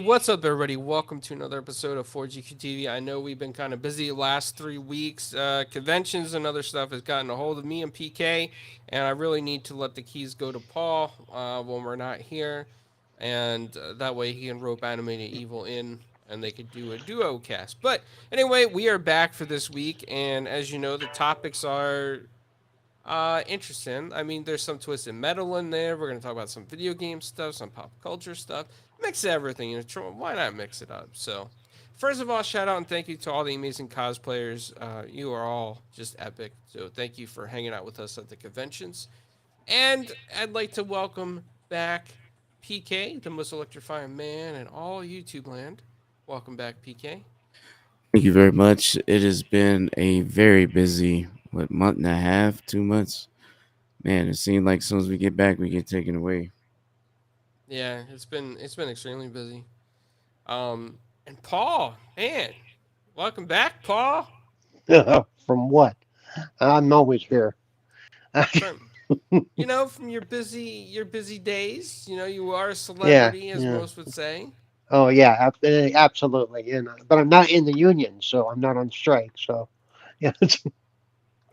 What's up, everybody? Welcome to another episode of 4GQ TV. I know we've been kind of busy the last 3 weeks. Conventions and other stuff has gotten a hold of me and PK, and I really need to let the keys go to Paul when we're not here, and that way he can rope Animated Evil in, and they could do a duo cast. But anyway, we are back for this week, and as you know, the topics are interesting. I mean, there's some twisted metal in there. We're gonna talk about some video game stuff, some pop culture stuff. Mix everything. Why not mix it up? So, first of all, shout out and thank you to all the amazing cosplayers. You are all just epic. So, thank you for hanging out with us at the conventions. And I'd like to welcome back PK, the most electrifying man in all YouTube land. Welcome back, PK. Thank you very much. It has been a very busy, month and a half, 2 months. Man, it seems like as soon as we get back, we get taken away. Yeah, it's been extremely busy. And Paul, man, welcome back, Paul. From what? I'm always here. From from your busy days. You are a Yeah, celebrity, as yeah. most would say. Oh, yeah, absolutely. But I'm not in the union, so I'm not on strike. So, yeah,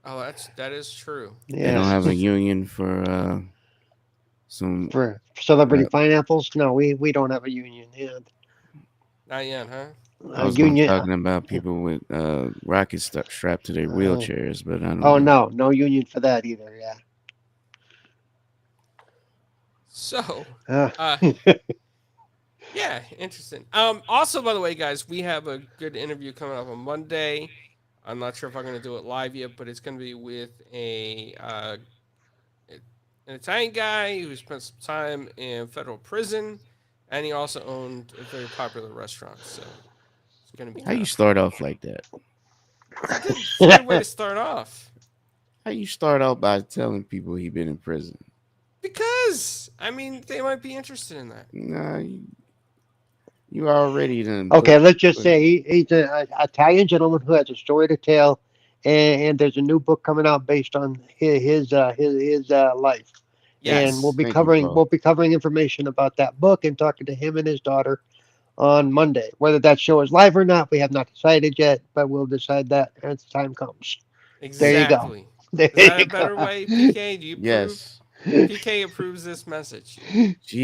Oh, that is true. They don't yes. That have is a true. union for some. For celebrity Uh, pineapples, no, we don't have a union. Yeah, Not yet, huh? I a was going to union. talking about people with rockets strapped to their Uh, wheelchairs, but I don't oh know. no, no union for that either. Yeah. So, Uh, uh, yeah, interesting. Also, by the way, guys, we have a good interview coming up on Monday. I'm not sure if I'm going to do it live yet, but it's going to be with an Italian guy who spent some time in federal prison, and he also owned a very popular restaurant. So it's going to be How kind you of start fun. off like that? It's a good way to start off. How you start out by telling people he been in prison? Because I mean, they might be interested in that. Nah, you already done okay, let's just put say he's an Italian gentleman who has a story to tell, and there's a new book coming out based on his life. And Yes. Thank you, Paul. we'll be covering information about that book and talking to him and his daughter on Monday. Whether that show is live or not, we have not decided yet, but we'll decide that as time comes. There you go. Exactly. There Is that you a better go. way, PK? Do you approve? Yes. PK approves this message.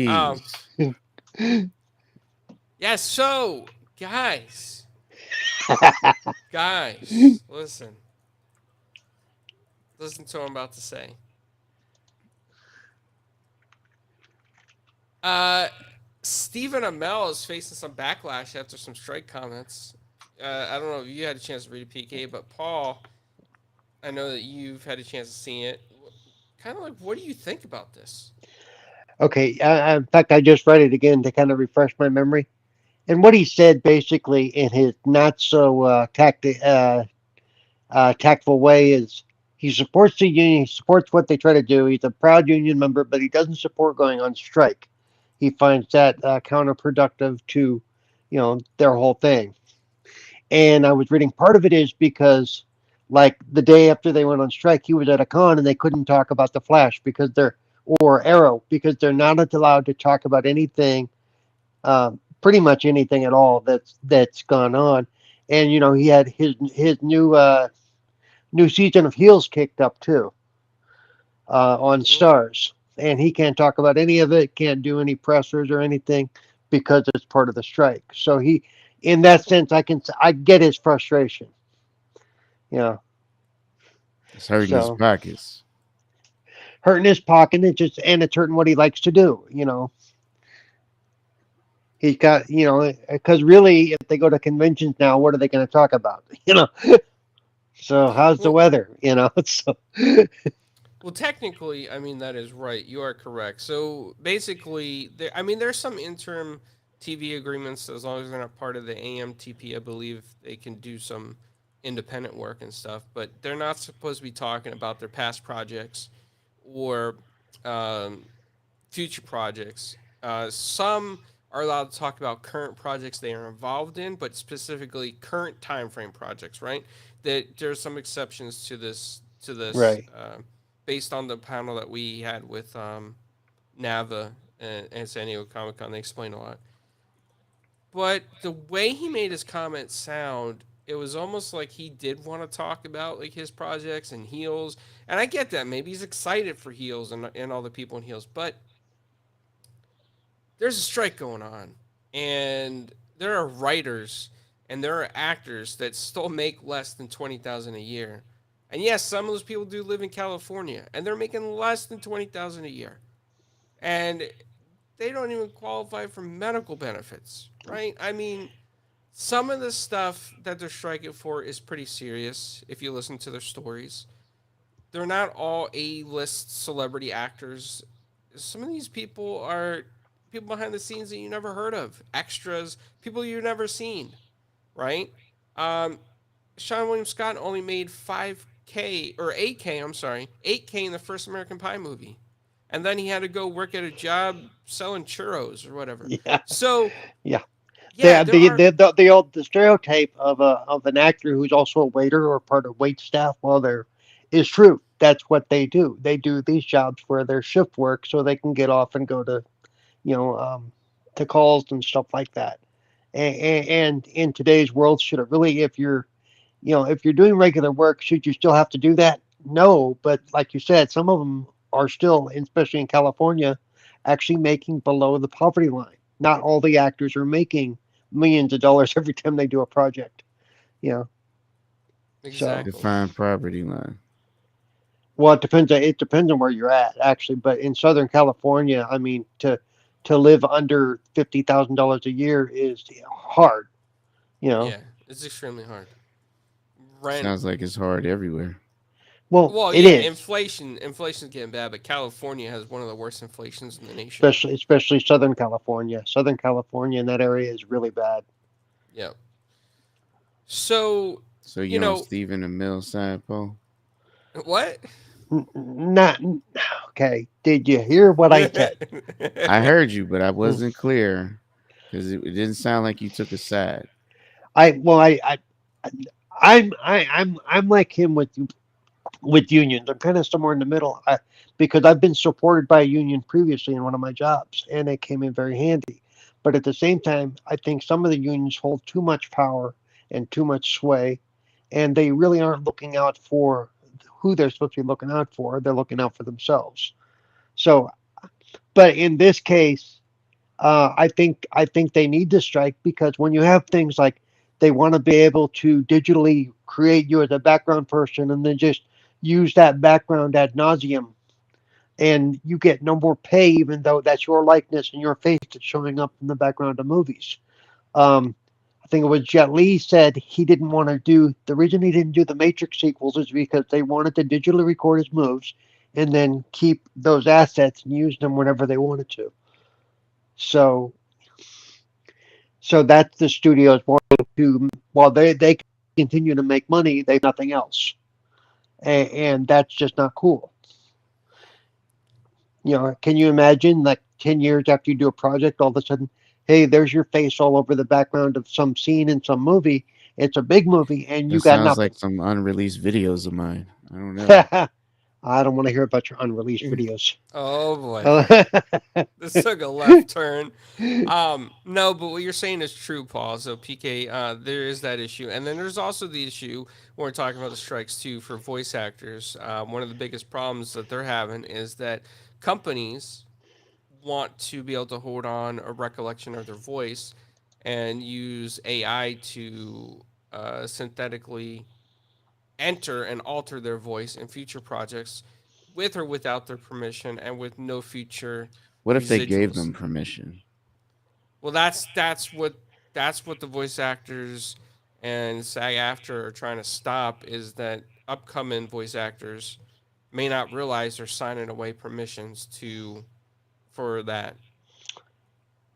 Um. Jeez. Yeah. So, guys, listen to what I'm about to say. Uh, Stephen Amell is facing some backlash after some strike comments. I don't know if you had a chance to read a PK, but Paul, I know that you've had a chance to see it. Kind of like, what do you think about this? Okay. In fact, I just read it again to kind of refresh my memory. And what he said basically in his not so tactful way is he supports the union, he supports what they try to do. He's a proud union member, but he doesn't support going on strike. He finds that counterproductive to, their whole thing. And I was reading part of it is because, like the day after they went on strike, he was at a con and they couldn't talk about the Flash because they're or Arrow because they're not allowed to talk about anything, pretty much anything at all that's gone on. And he had his new season of Heels kicked up too on Mm-hmm. Stars, and he can't talk about any of it. Can't do any pressers or anything because it's part of the strike. So in that sense, I get his frustration. You know, It's hurting his so pockets. hurting his pocket, it's hurting what he likes to do. He's got because really, if they go to conventions now, what are they going to talk about? So how's the Well, weather? So well, technically, I mean that is right. You are correct. So basically, I mean, there's some interim TV agreements as long as they're not part of the AMTP. I believe they can do some independent work and stuff, but they're not supposed to be talking about their past projects or um, future projects. Some are allowed to talk about current projects they are involved in, but specifically current time frame projects. Right? That there's some exceptions to this. right. Based on the panel that we had with Nava and San Diego Comic Con, they explained a lot. But the way he made his comment sound, it was almost like he did want to talk about like his projects and Heels. And I get that. Maybe he's excited for Heels and all the people in Heels. But there's a strike going on. And there are writers and there are actors that still make less than 20,000 a year. And yes, some of those people do live in California and they're making less than 20,000 a year. And they don't even qualify for medical benefits, right? I mean, some of the stuff that they're striking for is pretty serious if you listen to their stories. They're not all A-list celebrity actors. Some of these people are people behind the scenes that you never heard of, extras, people you've never seen, right? Um, Sean William Scott only made 5K or 8K, I'm sorry, 8K in the first American Pie movie. And then he had to go work at a job selling churros or whatever. Yeah, So, yeah. yeah, there are. The stereotype of an actor who's also a waiter or part of wait staff while they're is true. That's what they do. They do these jobs where they're shift work so they can get off and go to you know to calls and stuff like that. And in today's world, should it really, if you're doing regular work, should you still have to do that? No, but like you said, some of them are still, especially in California, actually making below the poverty line. Not all the actors are making millions of dollars every time they do a project. You know, so Exactly. Define property line. well, it depends on where you're at actually. But in Southern California, I mean, to live under $50,000 a year is hard. You know, Yeah, it's extremely hard. Rent. Sounds like it's hard everywhere. well, Well, it yeah, is. inflation's getting bad, but California has one of the worst inflations in the nation. Especially Southern California. Southern California in that area is really bad. Yeah. So, So you you on know, Stephen Amell side, Paul? what? Not okay. Did you hear what I said? I heard you, but I Mm. wasn't clear because it didn't sound like you took a side. I well I'm like him with unions. I'm kind of somewhere in the middle because I've been supported by a union previously in one of my jobs, and it came in very handy. But at the same time, I think some of the unions hold too much power and too much sway, and they really aren't looking out for who they're supposed to be looking out for. They're looking out for themselves. So, but in this case, I think they need to strike because when you have things like they want to be able to digitally create you as a background person and then just use that background ad nauseum, and you get no more pay even though that's your likeness and your face that's showing up in the background of movies. I think it was Jet Li said he didn't want to do the reason he didn't do the Matrix sequels is because they wanted to digitally record his moves and then keep those assets and use them whenever they wanted to. So so that's the studios wanting to, while they continue to make money, they nothing else, and that's just not cool. Can you imagine like 10 years after you do a project, all of a sudden, hey, there's your face all over the background of some scene in some movie. It's a big movie, and That you got sounds nothing. like some unreleased videos of mine. I don't know. I don't want to hear about your unreleased videos. Oh boy, Uh, this took a left turn. No, but what you're saying is true, Paul. So PK, there is that issue, and then there's also the issue when we're talking about the strikes too for voice actors. One of the biggest problems that they're having is that companies want to be able to hold on a recollection of their voice and use AI to synthetically enter and alter their voice in future projects with or without their permission and with no future What if they gave residuals. them permission? Well, that's what the voice actors and SAG after are trying to stop is that upcoming voice actors may not realize they're signing away permissions to for that.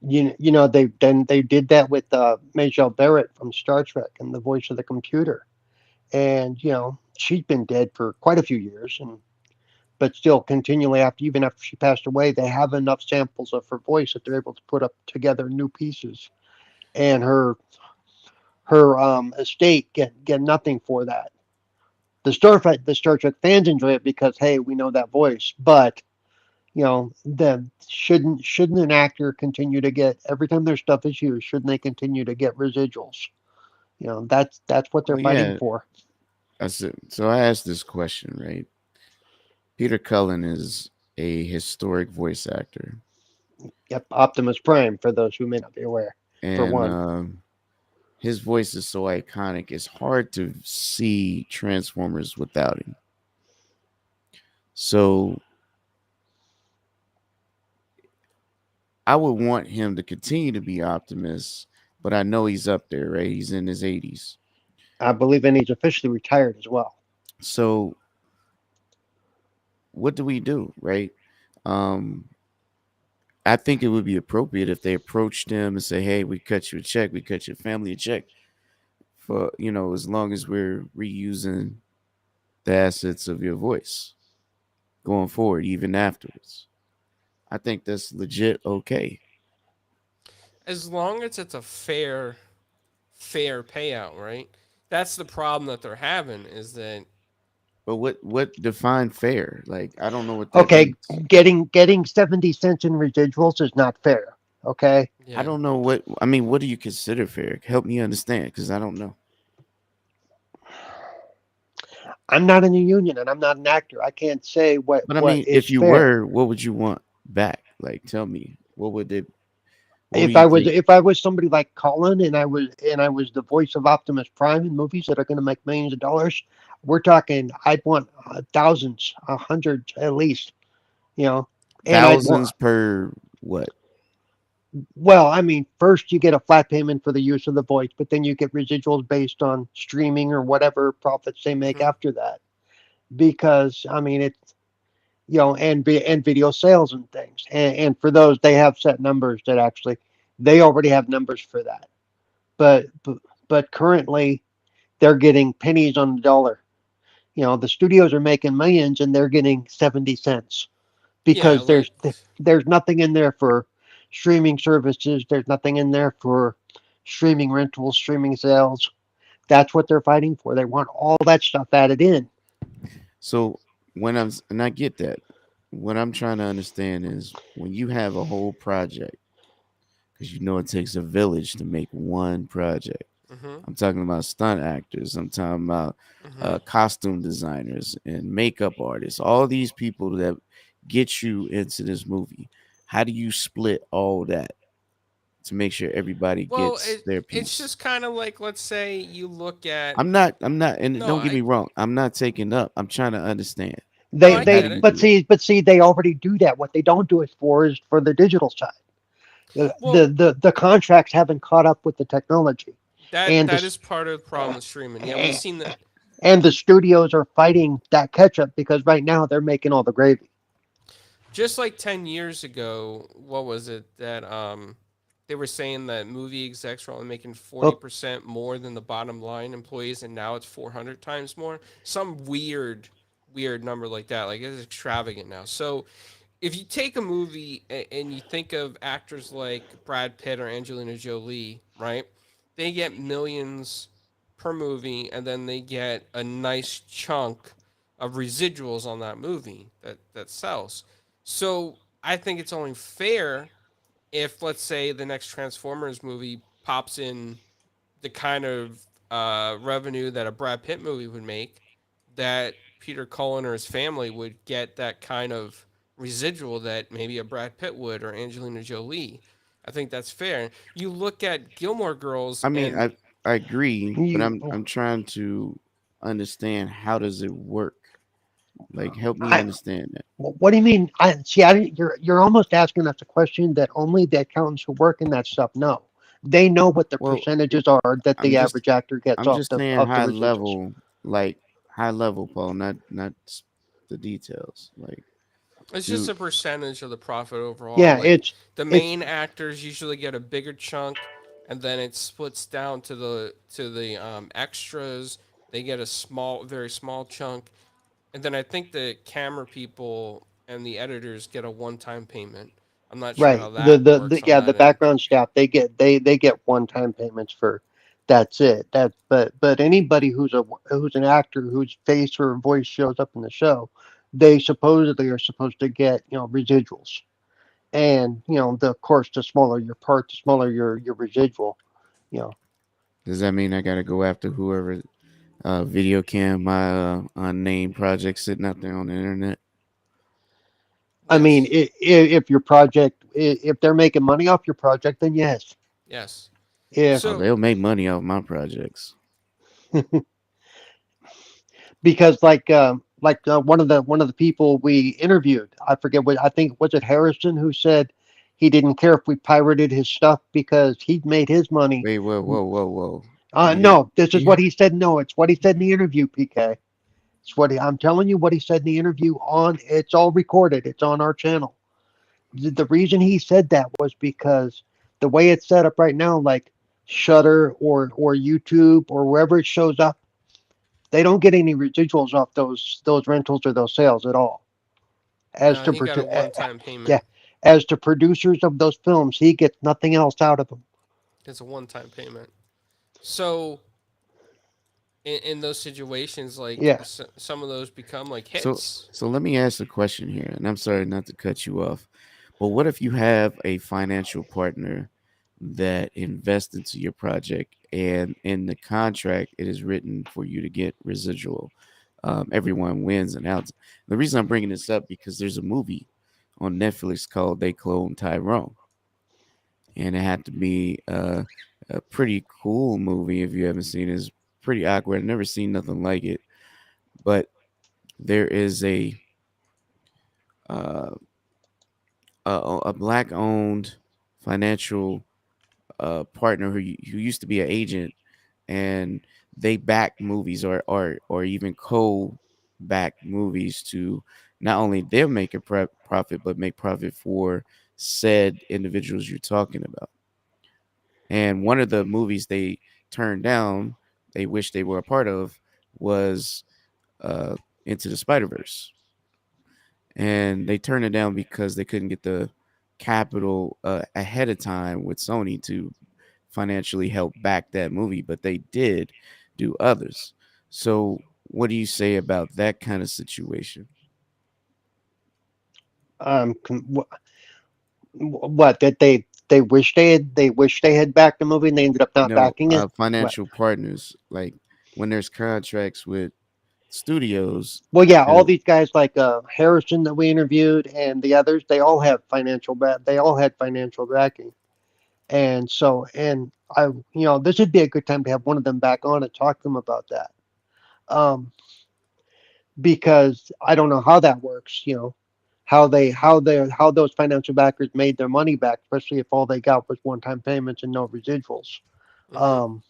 they did that with Majel Barrett from Star Trek and the voice of the computer, and she's been dead for quite a few years, and but still continually even after she passed away, they have enough samples of her voice that they're able to put up together new pieces, and her estate get nothing for that. The Star Trek fans enjoy it because hey, we know that voice, but The shouldn't an actor continue to get every time their stuff is used? Shouldn't they continue to get residuals? That's what they're Well, fighting yeah, for. so I asked this question, right? Peter Cullen is a historic voice actor, Yep, Optimus Prime for those who may not be aware. For and one, his voice is so iconic. It's hard to see Transformers without him. So I would want him to continue to be Optimus, but I know he's up there, right? He's in his 80s. I believe, and he's officially retired as well. So what do we do, right? Um, I think it would be appropriate if they approached him and say, "Hey, we cut you a check, we cut your family a check for as long as we're reusing the assets of your voice going forward, even afterwards." I think that's legit okay. As long as it's a fair payout, right? That's the problem that they're having is that But what define fair? Like I don't know what that Okay, means. getting 70 cents in residuals is not fair. Okay, I yeah. don't know what I mean. What do you consider fair? Help me understand, because I don't know. I'm not in a union and I'm not an actor. I can't say what But I what mean, is if you fair. were, what would you want back? Like, tell me, what would they? What would If you I was think? if I was somebody like Colin and I was the voice of Optimus Prime in movies that are going to make millions of dollars, we're talking. I'd want thousands, hundreds at least. You know, and I'd want. Thousands per what? Well, I mean, first you get a flat payment for the use of the voice, but then you get residuals based on streaming or whatever profits they make Hmm. after that. Because I mean, it's and video sales and things, and for those they have set numbers that actually they already have numbers for that. But currently they're getting pennies on the dollar. The studios are making millions and they're getting 70 cents Yeah, because like there's nothing in there for streaming services. There's nothing in there for streaming rentals, streaming sales. That's what they're fighting for. They want all that stuff added in. So and I get that. What I'm trying to understand is when you have a whole project, because it takes a village to make one project. hmm I'm talking about stunt actors. I'm talking about hmm costume designers and makeup artists. All these people that get you into this movie. How do you split all that to make sure everybody well, gets their it's piece? just kind of like, let's say you look at I'm not, and no, don't get me wrong. I'm not taking up. I'm trying to understand. no, They I Like, how they do get you it. but do it? see they already do that. What they don't do it for is for the digital side. Well, The contracts haven't caught up with the technology, that and that the is part of the problem with streaming. Yeah, we've seen that. and the studios are fighting that catch up because right now they're making all the gravy. Just like 10 years ago, what was it that they were saying that movie execs were only making Oh, 40% more than the bottom line employees, and now it's 400 times more. Some weird number like that. Like, it's extravagant now. So if you take a movie and you think of actors like Brad Pitt or Angelina Jolie, right? They get millions per movie, and then they get a nice chunk of residuals on that movie that sells. So I think it's only fair if, let's say, the next Transformers movie pops in the kind of revenue that a Brad Pitt movie would make, that Peter Cullen or his family would get that kind of residual that maybe a Brad Pitt would or Angelina Jolie. I think that's fair. You look at Gilmore Girls I mean, and I agree, but you, I'm trying to understand how does it work. Like, help me I, understand that. what do you mean? I see. You're almost asking us a question that only the accountants who work in that stuff know. They know what the Well, percentages are that I'm the just average actor gets I'm off just the saying of the high residuals. level, like high level, Paul, not the details. Like, it's just do a percentage of the profit overall. Yeah, Like, the it's main actors usually get a bigger chunk, and then it splits down to the extras. They get a very small chunk, and then I think the camera people and the editors get a one-time payment. I'm not sure right. how that works on The that end. background staff they get one time payments for that's it. But anybody who's an actor whose face or voice shows up in the show, they supposedly are supposed to get, residuals. And, of course, the smaller your part, the smaller your residual, you know. Does that mean I gotta go after whoever video cam my unnamed project sitting out there on the internet? I mean, Yes. if your project, if they're making money off your project, then yes. Yes. If Oh, So they'll make money off my projects. because one of the people we interviewed, I forget what, I think, was it Harrison, who said he didn't care if we pirated his stuff because he made his money. Wait, whoa, whoa, whoa, whoa. You, No, this is you, what he said. No, it's what he said in the interview, PK. I'm telling you what he said in the interview. It's all recorded. It's on our channel. The reason he said that was because the way it's set up right now, like Shutter or YouTube or wherever it shows up, they don't get any residuals off those rentals or those sales at all. As no, to he got a one-time yeah, payment. as to producers of those films, he gets nothing else out of them. It's a one-time payment. So in those situations, like Yeah. some of those become like so, hits. so let me ask a question here, and I'm sorry not to cut you off, but what if you have a financial partner that invests into your project, and in the contract it is written for you to get residual? Everyone wins and outs. The reason I'm bringing this up because there's a movie on Netflix called They Clone Tyrone, and it had to be a pretty cool movie. If you haven't seen it, it's pretty awkward. I've never seen nothing like it. But there is uh, a black owned financial partner who used to be an agent, and they back movies or even co back movies to not only them make a profit but make profit for said individuals you're talking about. And one of the movies they turned down, they wish they were a part of, was uh, Into the Spider Verse, and they turned it down because they couldn't get the capital ahead of time with Sony to financially help back that movie, but they did do others. So, what do you say about that kind of situation? Um, what that they wish they had backed the movie and they ended up not No, backing it. What? financial partners, like when there's contracts with studios Well, yeah, all that these guys like Harrison that we interviewed and the others, they all had financial backing. And so, this would be a good time to have one of them back on and talk to them about that. Um, because I don't know how that works, how those financial backers made their money back, especially if all they got was one-time payments and no residuals. Hmm. Um,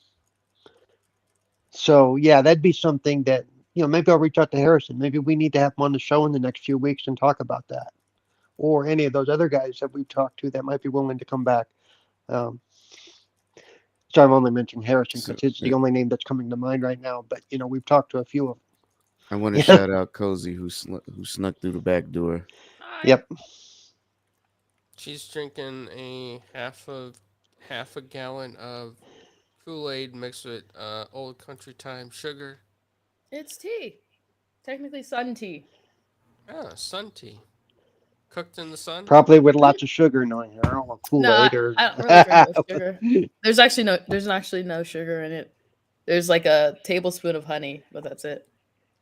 so yeah, that'd be something that, maybe I'll reach out to Harrison. Maybe we need to have him on the show in the next few weeks and talk about that, or any of those other guys that we talked to that might be willing to come back. Um, sorry, I'm only mentioning Harrison so, because it's the only name that's coming to mind right now. But we've talked to a few of I want to them. shout out Cozy who snuck through the back door. Hi. Yep. She's drinking half a gallon of Kool-Aid mixed with old country time sugar. It's tea. Technically sun tea. Ah, sun tea. Cooked in the sun. Probably with Mhm. lots of sugar in it. I don't know, No, Kool-Aid or I don't really drink with sugar. There's actually no sugar in it. There's like a tablespoon of honey, but that's it.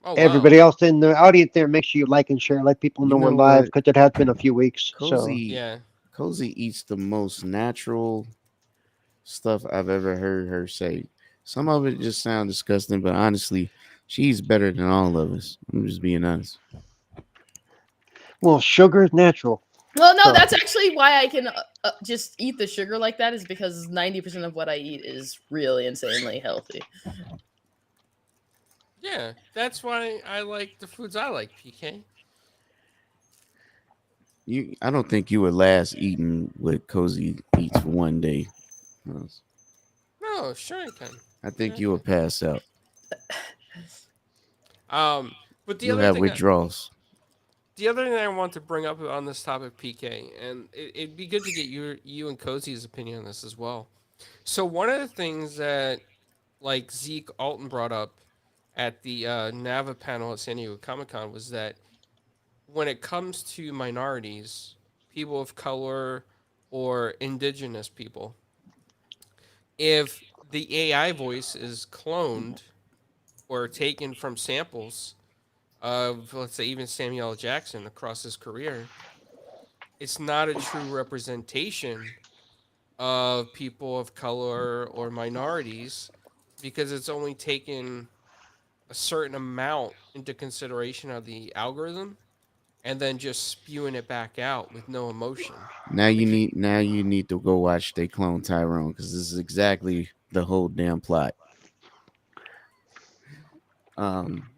Oh wow. everybody else in the audience there. Make sure you like and share. Let people You know we're know live what? because it has been a few weeks. So Cozy Yeah. Cozy eats the most natural stuff I've ever heard her say. Some of it just sound disgusting, but honestly, she's better than all of us. I'm just being honest. well, sugar is natural. Well, no, So that's actually why I can just eat the sugar like that is because 90% of what I eat is really insanely healthy. Yeah. That's why I like the foods I like, PK. I don't think you would last eating what Cozy eats for one day. No, sure I can. I Sure think I you would can. pass out. But You'll have withdrawals. the other thing I want to bring up on this topic, PK, and it'd be good to get you and Cozy's opinion on this as well. So one of the things that like Zeke Alton brought up at the Nava panel at San Diego Comic Con was that when it comes to minorities, people of color, or indigenous people, if the AI voice is cloned or taken from samples of, let's say, even Samuel L. Jackson across his career, it's not a true representation of people of color or minorities because it's only taken a certain amount into consideration of the algorithm and then just spewing it back out with no emotion. Now you Like, need to go watch They Clone Tyrone, because this is exactly the whole damn plot. Um,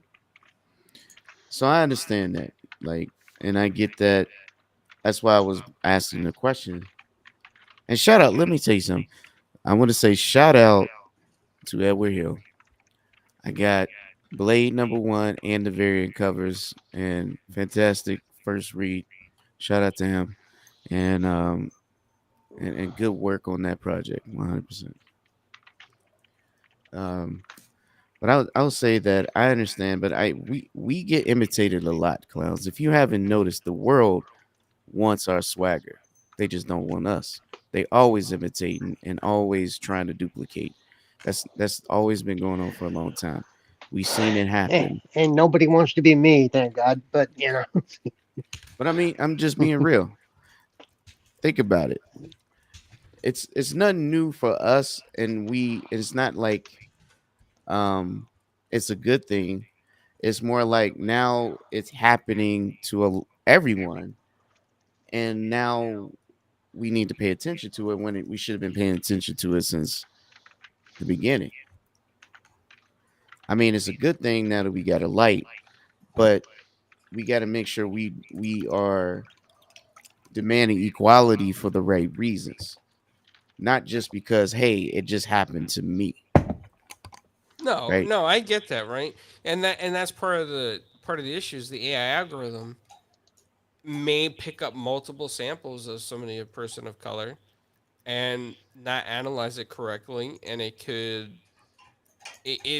so I understand that, like, and I get that. That's why I was asking the question. And shout out, let me tell you something. I want to say shout out to Edward Hill. I got Blade #1 and the variant covers, and fantastic first read. Shout out to him, and and good work on that project, 100%. Um, but I'll say that I understand, but we get imitated a lot, clowns. If you haven't noticed, the world wants our swagger. They just don't want us. They always imitating and always trying to duplicate. That's always been going on for a long time. We seen it happen. And nobody wants to be me, thank God. But you know, But I mean, I'm just being real. Think about it. It's nothing new for us, and it's not like it's a good thing. It's more like now it's happening to everyone, and now we need to pay attention to it when we should have been paying attention to it since the beginning. I mean, it's a good thing now that we got a light, but we got to make sure we are demanding equality for the right reasons, not just because hey, it just happened to me, no, right? no, I get that, right? And that's part of the issue is the AI algorithm may pick up multiple samples of somebody, a person of color, and not analyze it correctly, and it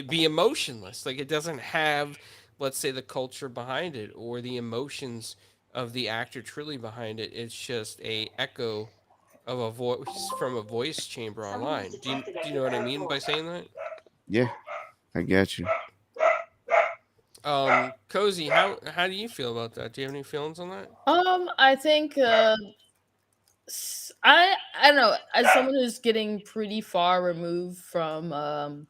be emotionless. Like it doesn't have, let's say, the culture behind it or the emotions of the actor truly behind it. It's just a echo of a voice from a voice chamber online. Do you know what I mean by saying that? Yeah, I got you. Cozy, how do you feel about that? Do you have any feelings on that? I think I don't know. As someone who's getting pretty far removed from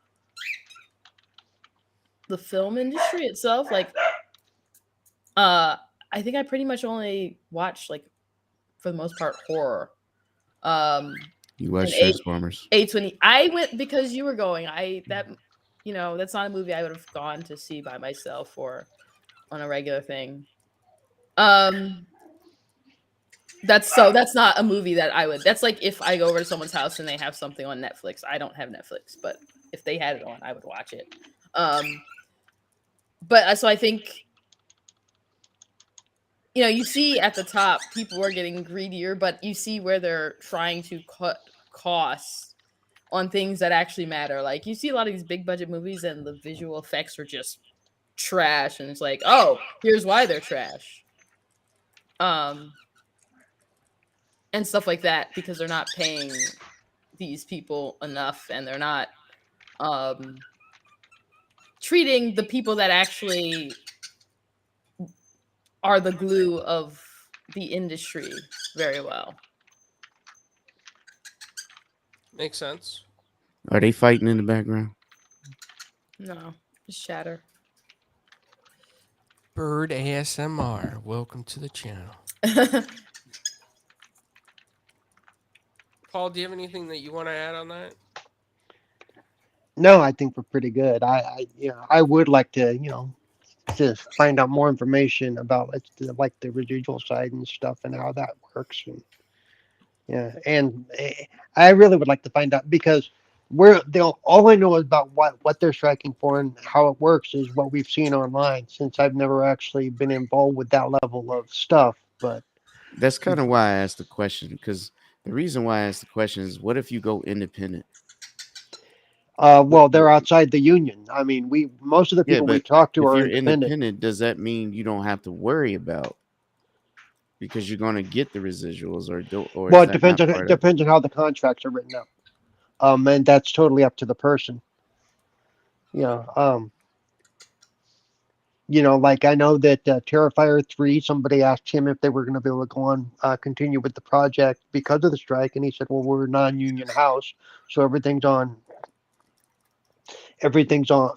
the film industry itself, like I think I pretty much only watch like for the most part horror. Um, You and watch Transformers? A20. I went because you were going. That's not a movie I would have gone to see by myself or on a regular thing. Um, that's not a movie that I would. That's like if I go over to someone's house and they have something on Netflix. I don't have Netflix, but if they had it on, I would watch it. But so I think you see at the top people are getting greedier, but you see where they're trying to cut costs on things that actually matter. Like you see a lot of these big budget movies and the visual effects are just trash, and it's like, oh, here's why they're trash. And stuff like that because they're not paying these people enough and they're not treating the people that actually are the glue of the industry very well. Makes sense. Are they fighting in the background? No, just chatter. Bird ASMR. Welcome to the channel. Paul, do you have anything that you want to add on that? no, I think we're pretty good. I would like to, to find out more information about like the residual side and stuff and how that works. And yeah, and I really would like to find out because all I know about what they're striking for and how it works is what we've seen online. Since I've never actually been involved with that level of stuff, but That's kind of why I asked the question, because the reason why I asked the question is, what if you go independent? well, they're outside the union. I mean, most of the Yeah, people we but talk to if are you're independent. independent, does that mean you don't have to worry about because you're going to get the residuals, or Well, is it that not depends on part of it? how the contracts are written up. And that's totally up to the person. You know, like I know that Terrifier 3, somebody asked him if they were going to be able to go on, continue with the project because of the strike, and he said, "Well, we're a non-union house, so everything's on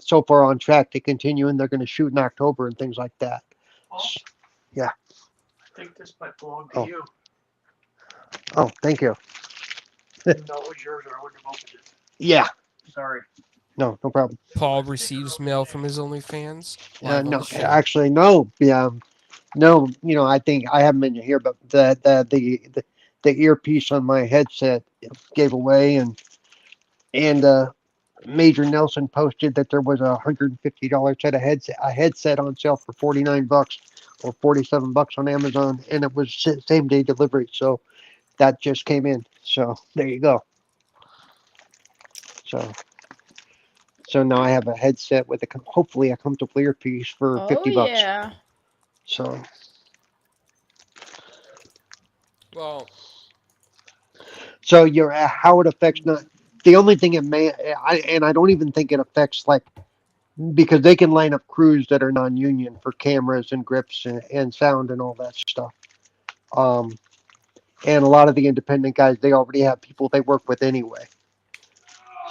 so far on track to continue, and they're going to shoot in October and things like that." Paul, Yeah. I think this might belong to Oh. you. Oh, thank you. Even though it was yours, I wouldn't have opened it. Yeah. Sorry. No problem. Paul receives mail from his OnlyFans. Live on No, the show. actually, no. Yeah, no. I think I haven't been here, but the earpiece on my headset gave away, and Major Nelson posted that there was $150 set of headset on sale for $49 or $47 on Amazon, and it was same day delivery. So that just came in. So there you go. So now I have a headset with hopefully a comfortable earpiece for Oh $50. yeah. So Well, your how it affects not the only thing it may I don't even think it affects, like, because they can line up crews that are non-union for cameras and grips and sound and all that stuff. And a lot of the independent guys, they already have people they work with anyway.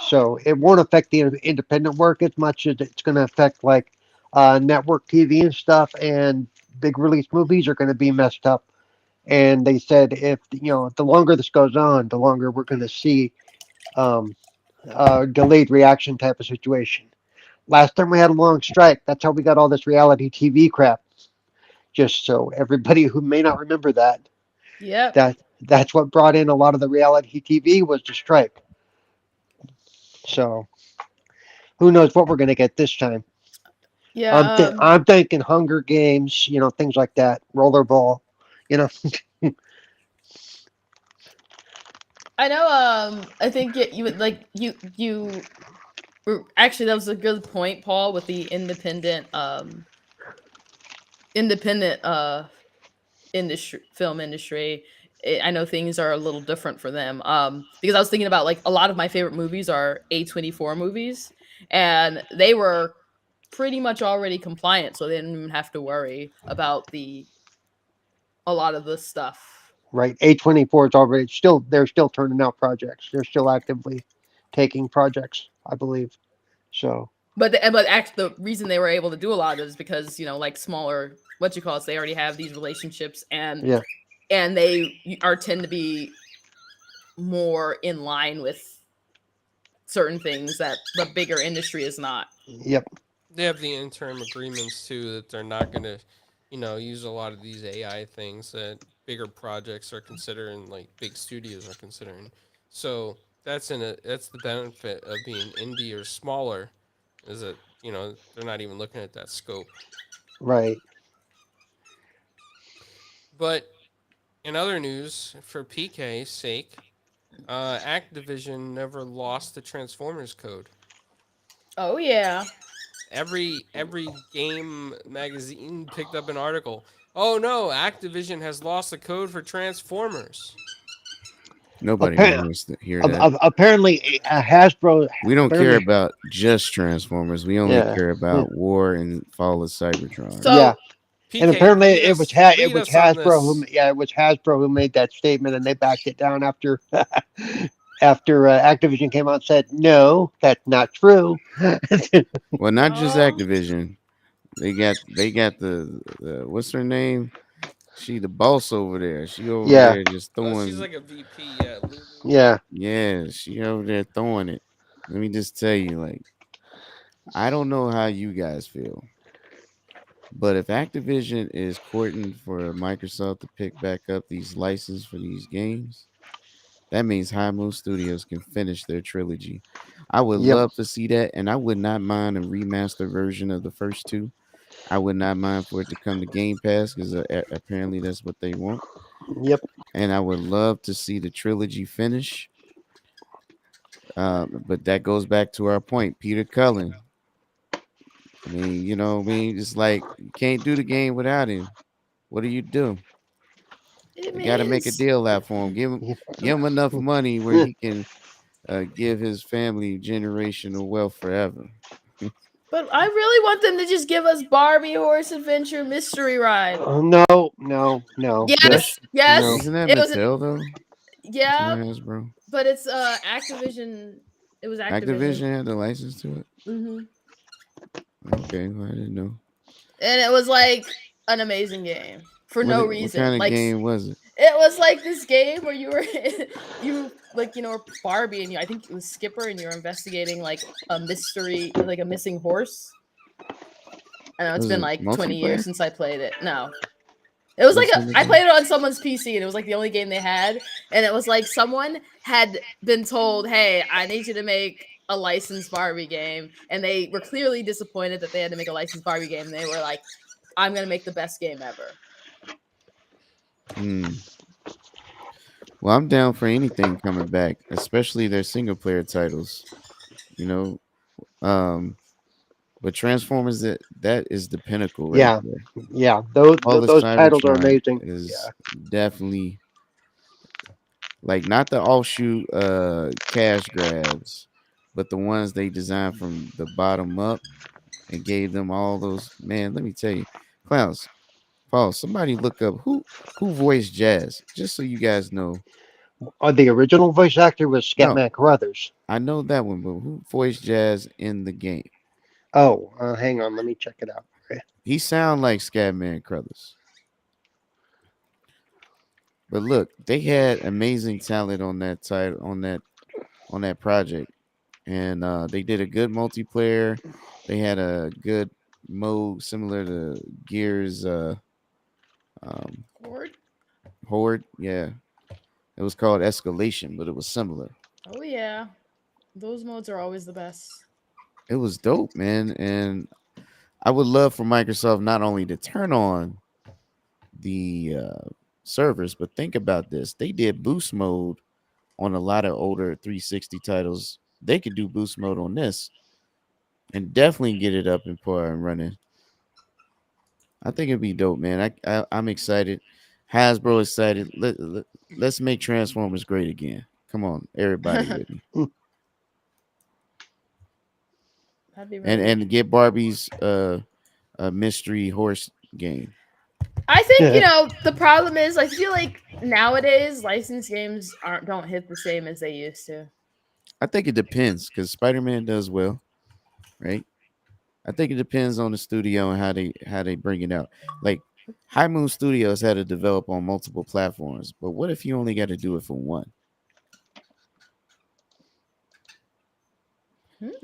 So it won't affect the independent work as much as it's going to affect, like, network TV and stuff, and big release movies are going to be messed up. And they said if the longer this goes on, the longer we're going to see delayed reaction type of situation. Last time we had a long strike, that's how we got all this reality TV crap. Just so everybody who may not remember that, Yep. that's what brought in a lot of the reality TV was the strike. So who knows what we're going to get this time? Yeah. I'm thinking Hunger Games, things like that, Rollerball, you know. I know. I think you would like you. Actually, that was a good point, Paul, with the independent industry, film industry. I know things are a little different for them. Because I was thinking about, like, a lot of my favorite movies are A24 movies, and they were pretty much already compliant, so they didn't even have to worry about a lot of this stuff. Right, A24 is already they're still turning out projects. They're still actively taking projects, I believe. So But actually, the reason they were able to do a lot of it is because, like, smaller, what you call it, they already have these relationships, and yeah, and they tend to be more in line with certain things that the bigger industry is not. yep, they have the interim agreements too that they're not going to, use a lot of these AI things that bigger projects are considering, like big studios are considering. So that's the benefit of being indie or smaller, is that they're not even looking at that scope. right. But in other news, for PK's sake, Activision never lost the Transformers code. Oh yeah. Every game magazine picked up an article. Oh no, Activision has lost the code for Transformers. Nobody Appa- wants to hear that. Apparently, Hasbro. We don't care apparently- about just Transformers. We only Yeah. care about War and Fall of Cybertron. So Yeah. PK, And apparently lead it was us- it lead was us on Hasbro who this. it was Hasbro who made that statement, and they backed it down after after Activision came out and said no, that's not true. Well, not just Oh. Activision. They got the what's her name? She the boss over there. She over Yeah. there just throwing. She's like a VP, yeah. Lulu. Yeah, Yeah, she over there throwing it. Let me just tell you, like, I don't know how you guys feel, but if Activision is courting for Microsoft to pick back up these licenses for these games, that means High Moon Studios can finish their trilogy. I would Yep. love to see that, and I would not mind a remastered version of the first two. I would not mind for it to come to Game Pass, because apparently that's what they want. yep, And I would love to see the trilogy finish. But that goes back to our point, Peter Cullen. I mean, it's like you can't do the game without him. What do you do? You got to make a deal out for him. Give him enough money where he can give his family generational wealth forever. But I really want them to just give us Barbie Horse Adventure Mystery Ride. No. Yes, yes. No. Isn't that It was Mattel though? yeah, Hasbro. but it's Activision. It was Activision. Activision had the license to it. hmm Okay, well, I didn't know. And it was like an amazing game for no reason. What kind of like game was it? it was like this game where you were Barbie and I think it was Skipper and you're investigating like a mystery, like a missing horse. I know it's Was been it like 20 years multiplayer? since I played it. No. It was like Single I game? played it on someone's PC and it was like the only game they had. And it was like someone had been told, hey, I need you to make a licensed Barbie game. And they were clearly disappointed that they had to make a licensed Barbie game. And they were like, I'm going to make the best game ever. Well, I'm down for anything coming back, especially their single player titles. You know, but Transformers that is the pinnacle right Yeah. there. Yeah, those All the those titles are Cybertron amazing. is definitely like not the offshoot cash grabs, but the ones they designed from the bottom up and gave them all those. Man, let me tell you, Klaus, Paul, somebody look up who voiced Jazz, just so you guys know. The original voice actor was No, Scatman Carruthers. I know that one, but who voiced Jazz in the game? Oh, hang on, let me check it out. He sound like Scatman Crothers. But look, they had amazing talent on that title, on that project, and they did a good multiplayer. They had a good mode similar to Gears Horde. Yeah, it was called Escalation, but it was similar. Oh, yeah. Those modes are always the best. It was dope, man, and I would love for Microsoft not only to turn on the servers, but think about this: they did boost mode on a lot of older 360 titles. They could do boost mode on this and definitely get it up and par and running. I think it'd be dope, man. I'm excited. Hasbro excited. Let's make Transformers great again. Come on, everybody with me. That'd be really And get Barbie's mystery horse game. I think the problem is I feel like nowadays licensed games don't hit the same as they used to. I think it depends because Spider-Man does well, right? I think it depends on the studio and how they bring it out. Like High Moon Studios had to develop on multiple platforms, but what if you only got to do it for one?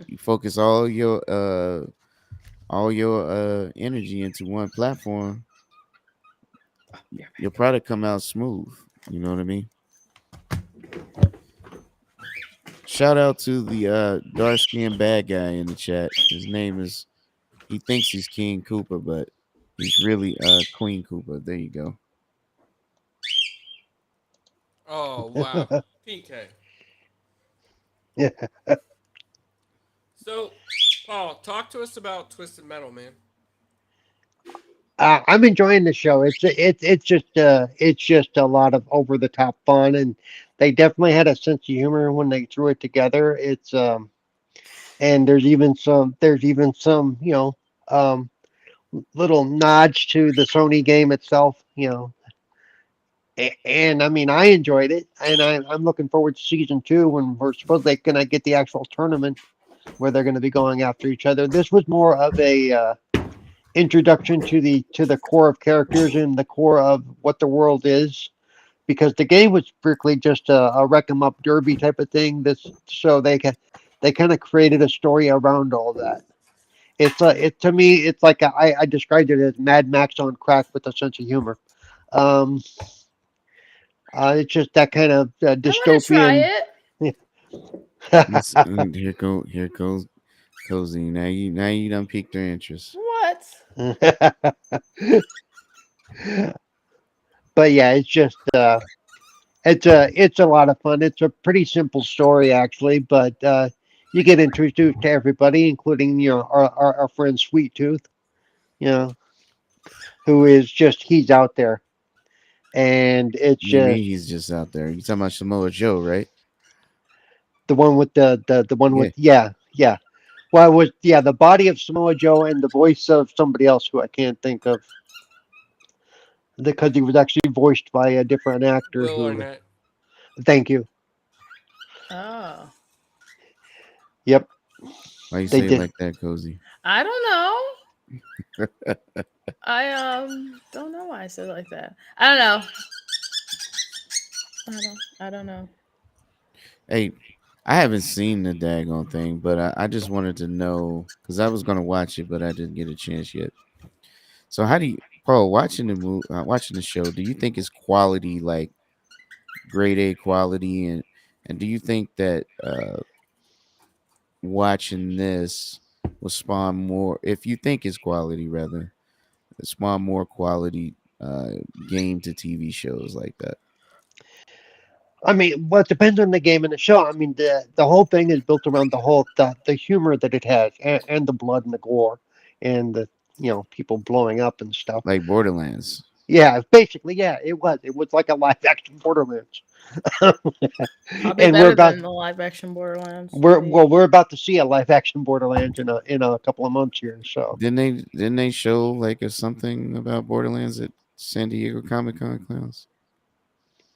You focus all your energy into one platform. Your product come out smooth. You know what I mean? Shout out to the dark skinned bad guy in the chat. His name is, he thinks he's King Cooper, but he's really Queen Cooper. There you go. Oh wow, PK. Yeah. So, Paul, talk to us about Twisted Metal, man. I'm enjoying the show. It's just a lot of over the top fun, and they definitely had a sense of humor when they threw it together. It's and there's even some little nods to the Sony game itself, And I mean, I enjoyed it, and I'm looking forward to season 2 when we're supposedly going to get the actual tournament where they're going to be going after each other. This was more of a introduction to the core of characters and the core of what the world is, because the game was strictly just a wreck 'em up derby type of thing. So they kind of created a story around all that. To me, it's like I described it as Mad Max on crack with a sense of humor. It's just that kind of dystopian. Here goes Cozy. Now you done piqued their interest. What? But yeah, it's just it's a lot of fun. It's a pretty simple story actually, but you get introduced to everybody, including our friend Sweet Tooth, who is just he's out there. and it's You mean just he's just out there? You talking about Samoa Joe, right? the one with the one Yeah. with yeah. Well, it was the body of Samoa Joe and the voice of somebody else who I can't think of because he was actually voiced by a different actor Will who. Arnett. Thank you. Oh, Yep, Why you they say it did. like that, Cozy? I don't know. I don't know why I said it like that. I don't know. I don't know. Hey, I haven't seen the daggone thing, but I just wanted to know because I was gonna watch it, but I didn't get a chance yet. So how do you, Paul, watching the show? Do you think it's quality, like grade A quality, and do you think that watching this will spawn more? If you think it's quality, rather, spawn more quality game to TV shows like that. I mean, well, it depends on the game and the show. I mean, the whole thing is built around the humor that it has, and the blood and the gore, and the people blowing up and stuff. Like Borderlands. Yeah, basically, yeah, it was like a live action Borderlands, Probably and we're better about than the live action Borderlands. we're about to see a live action Borderlands in a couple of months here. So Didn't they show like something about Borderlands at San Diego Comic Con clowns?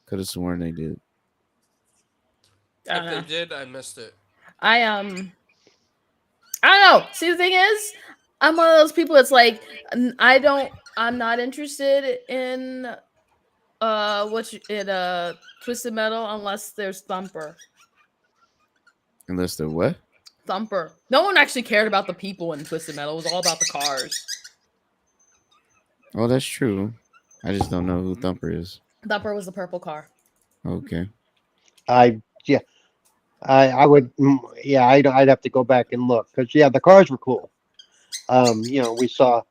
Could have sworn they did. I don't If know. they did, I missed it. I don't know. See, the thing is, I'm one of those people that's like, I'm not interested in Twisted Metal unless there's Thumper. Unless they're what? Thumper. No one actually cared about the people in Twisted Metal. It was all about the cars. Oh, that's true. I just don't know who Thumper is. Thumper was the purple car. Okay. I yeah I would yeah I'd have to go back and look because the cars were cool. We saw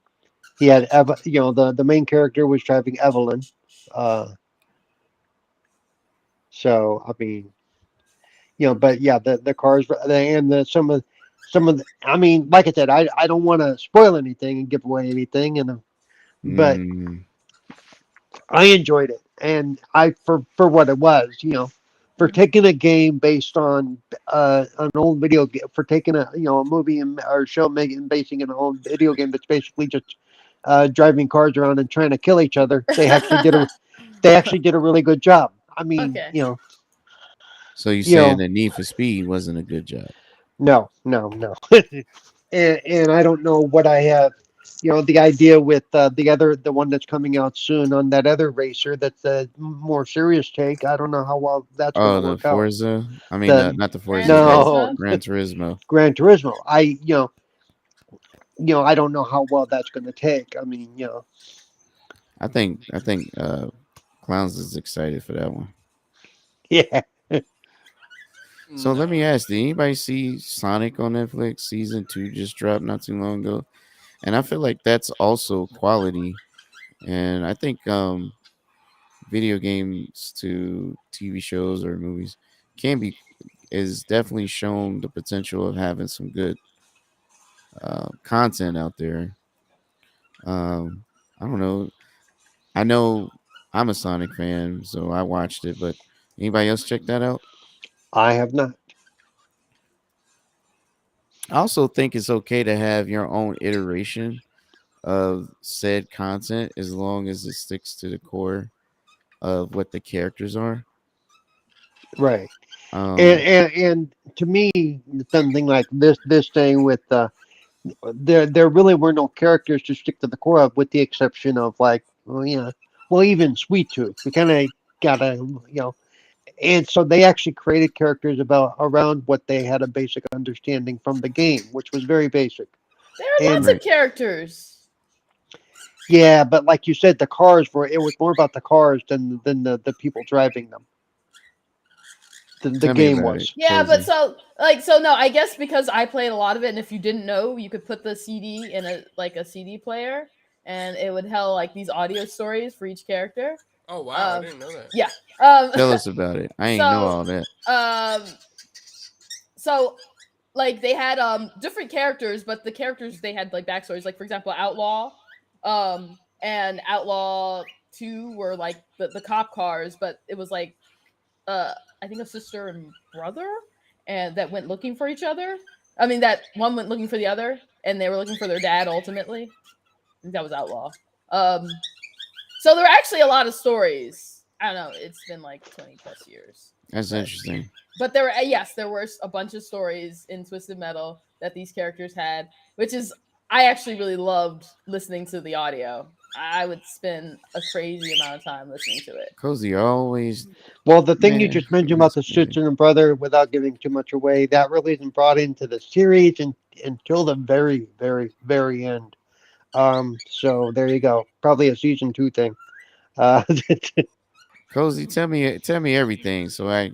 he had the main character was driving Evelyn. So I mean, but yeah, the cars and some of the, I mean, like I said, I don't want to spoil anything and give away anything, but Mm, I enjoyed it, and I for what it was, for taking a game based on an old video game, for taking a movie or show making basing an old video game that's basically just driving cars around and trying to kill each other. They actually did a really good job. I mean, Okay. so you you saying know, that Need for Speed wasn't a good job? no. And I don't know what I have. The idea with the one that's coming out soon on that other racer that's a more serious take. I don't know how well that's going to Oh, the work out. Forza. I mean, The not the Forza. Gran The No, Turismo. Gran Turismo. Gran Turismo. I don't know how well that's going to take. I mean, I think Clowns is excited for that one. yeah. So let No. me ask: did anybody see Sonic on Netflix? Season 2 just dropped not too long ago, and I feel like that's also quality. And I think video games to TV shows or movies can be is definitely shown the potential of having some good content out there. I don't know. I know I'm a Sonic fan, so I watched it. But anybody else check that out? I have not. I also think it's okay to have your own iteration of said content as long as it sticks to the core of what the characters are. Right. And Um, and, and to me, something like this thing with there really were no characters to stick to the core of, with the exception of like, even Sweet Tooth. We kind of gotta, and so they actually created characters around what they had a basic understanding from the game, which was very basic. There are And lots of right. characters. yeah, but like you said, it was more about the cars than the people driving them. The Tell me game about it, was. Yeah, but Cozy. so no, I guess because I played a lot of it, and if you didn't know, you could put the CD in a CD player, and it would tell like these audio stories for each character. Oh wow, I Um, didn't know that. yeah. Tell us about it. I ain't know So all that. um, so like they had different characters, but the characters they had like backstories. Like for example, Outlaw, and Outlaw two were like the cop cars, but it was like I think a sister and brother, and that went looking for each other. I mean, that one went looking for the other, and they were looking for their dad ultimately. I think that was Outlaw. So there are actually a lot of stories. I don't know. It's been like 20 plus years. That's interesting. But there were there were a bunch of stories in Twisted Metal that these characters had, which is I actually really loved listening to the audio. I would spend a crazy amount of time listening to it. Cozy always. Well, the thing you Man, just mentioned about the that's good. sister and brother, without giving too much away, that really isn't brought into the series until the very, very, very end. So there you go. Probably a season 2 thing. Cozy, tell me everything so I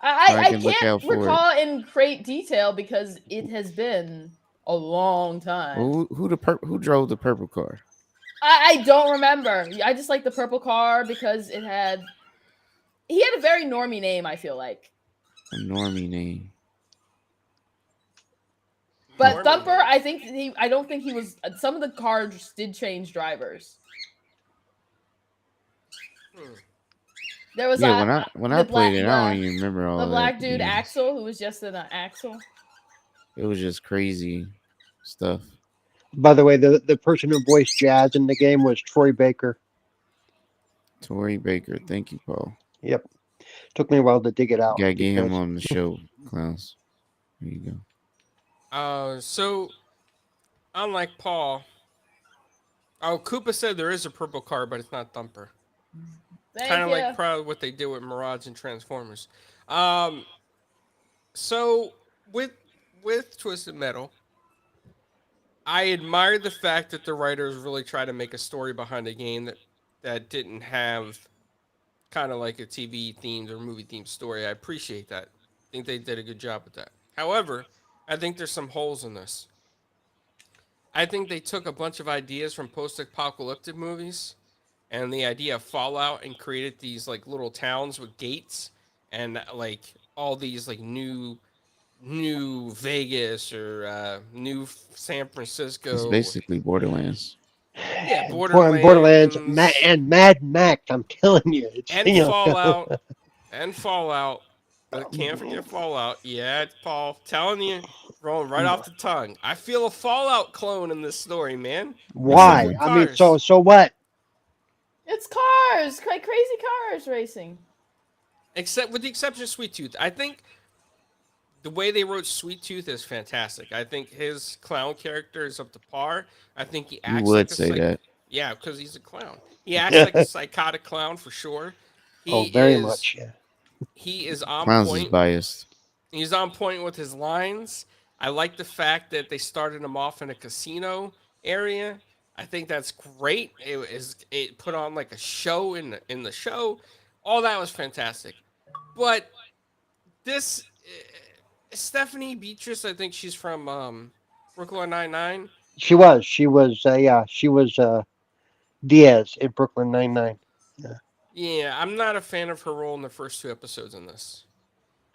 I can look can't out for it. recall in great detail because it has been a long time. Well, who drove the purple car? I don't remember. I just like the purple car because he had a very normie name, I feel like. A normie name. But Normie Thumper, name. I don't think he was. Some of the cars did change drivers. There was Yeah, when I the played it, I black- don't even remember all the that. black dude Yeah. Axel, who was just an Axel. It was just crazy stuff. By the way, the person who voiced Jazz in the game was Troy Baker. Tori Baker, thank you, Paul. Yep. Took me a while to dig it out. You gotta get him because- on the show, Clowns. There you go. So unlike Paul, Koopa said there is a purple car, but it's not Thumper. Thank Kind of you. like probably what they did with Mirage and Transformers. So with Twisted Metal, I admired the fact that the writers really tried to make a story behind a game that didn't have kind of like a TV themed or movie themed story. I appreciate that. I think they did a good job with that. However, I think there's some holes in this. I think they took a bunch of ideas from post-apocalyptic movies and the idea of Fallout and created these like little towns with gates and like all these like new Vegas or new San Francisco. It's basically Borderlands. Yeah, Borderlands, Borderlands. and Mad Max. I'm telling you, it's And you know, Fallout. And Fallout. But can't forget Fallout. Yeah, it's Paul. Telling you, rolling right off the tongue. I feel a Fallout clone in this story, man. Why? Except for I mean, cars. so what? It's cars, crazy cars racing. Except with the exception of Sweet Tooth. I think the way they wrote Sweet Tooth is fantastic. I think his clown character is up to par. I think he acts You would like a say that. Yeah, because he's a clown. He acts like a psychotic clown for sure. Oh, very much. Yeah. He is on Clowns point. is biased. He's on point with his lines. I like the fact that they started him off in a casino area. I think that's great. It put on like a show in the show. All that was fantastic. But this Stephanie Beatrice, I think she's from Brooklyn Nine-Nine. She was Diaz in Brooklyn Nine-Nine. Yeah, I'm not a fan of her role in the first 2 episodes in this.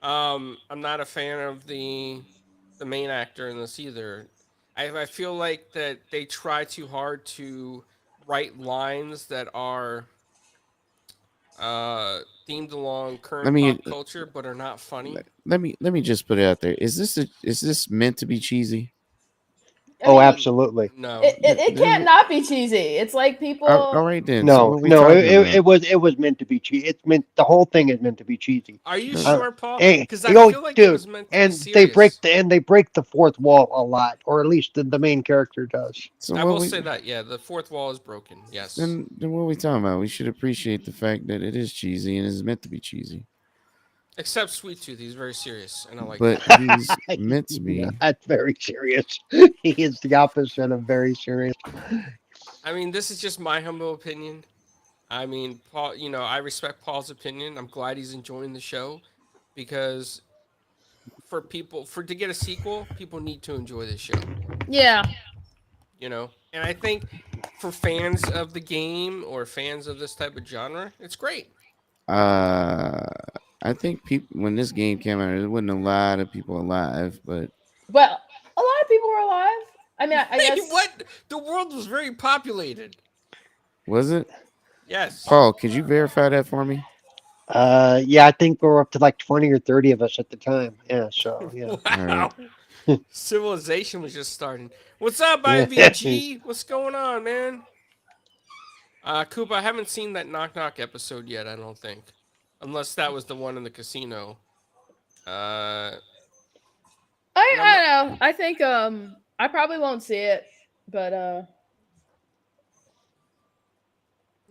I'm not a fan of the main actor in this either. I feel like that they try too hard to write lines that are themed along current pop culture, but are not funny. Let me just put it out there. Is this meant to be cheesy? I Oh, mean, absolutely. No, It can't not be cheesy. It's like people. All right then. So No, what we no, talking about? it was meant to be cheesy. It's meant the whole thing is meant to be cheesy. are you Uh, sure, Paul? Hey, Because I yo, feel like dude, it was meant to and be they serious. break the fourth wall a lot, or at least the main character does. So I what will we- say that. Yeah, the fourth wall is broken. Yes. Then what are we talking about? We should appreciate the fact that it is cheesy and is meant to be cheesy. Except Sweet Tooth, he's very serious, and I like But that. he's meant to be. That's very serious. He is the opposite of very serious. I mean, this is just my humble opinion. I mean, Paul, I respect Paul's opinion. I'm glad he's enjoying the show because to get a sequel, people need to enjoy this show, Yeah. And I think for fans of the game or fans of this type of genre, it's great. I think people when this game came out, there wasn't a lot of people alive, but Well, a lot of people were alive. I mean, I guess. What? The world was very populated. was it? Yes. Paul, could you verify that for me? Yeah, I think we were up to like 20 or 30 of us at the time. Yeah, so yeah. Wow. right. Civilization was just starting. What's up, Yeah. IVG? What's going on, man? Coop, I haven't seen that Knock Knock episode yet, I don't think. Unless that was the one in the casino. And I'm not- I don't know. I think I probably won't see it, but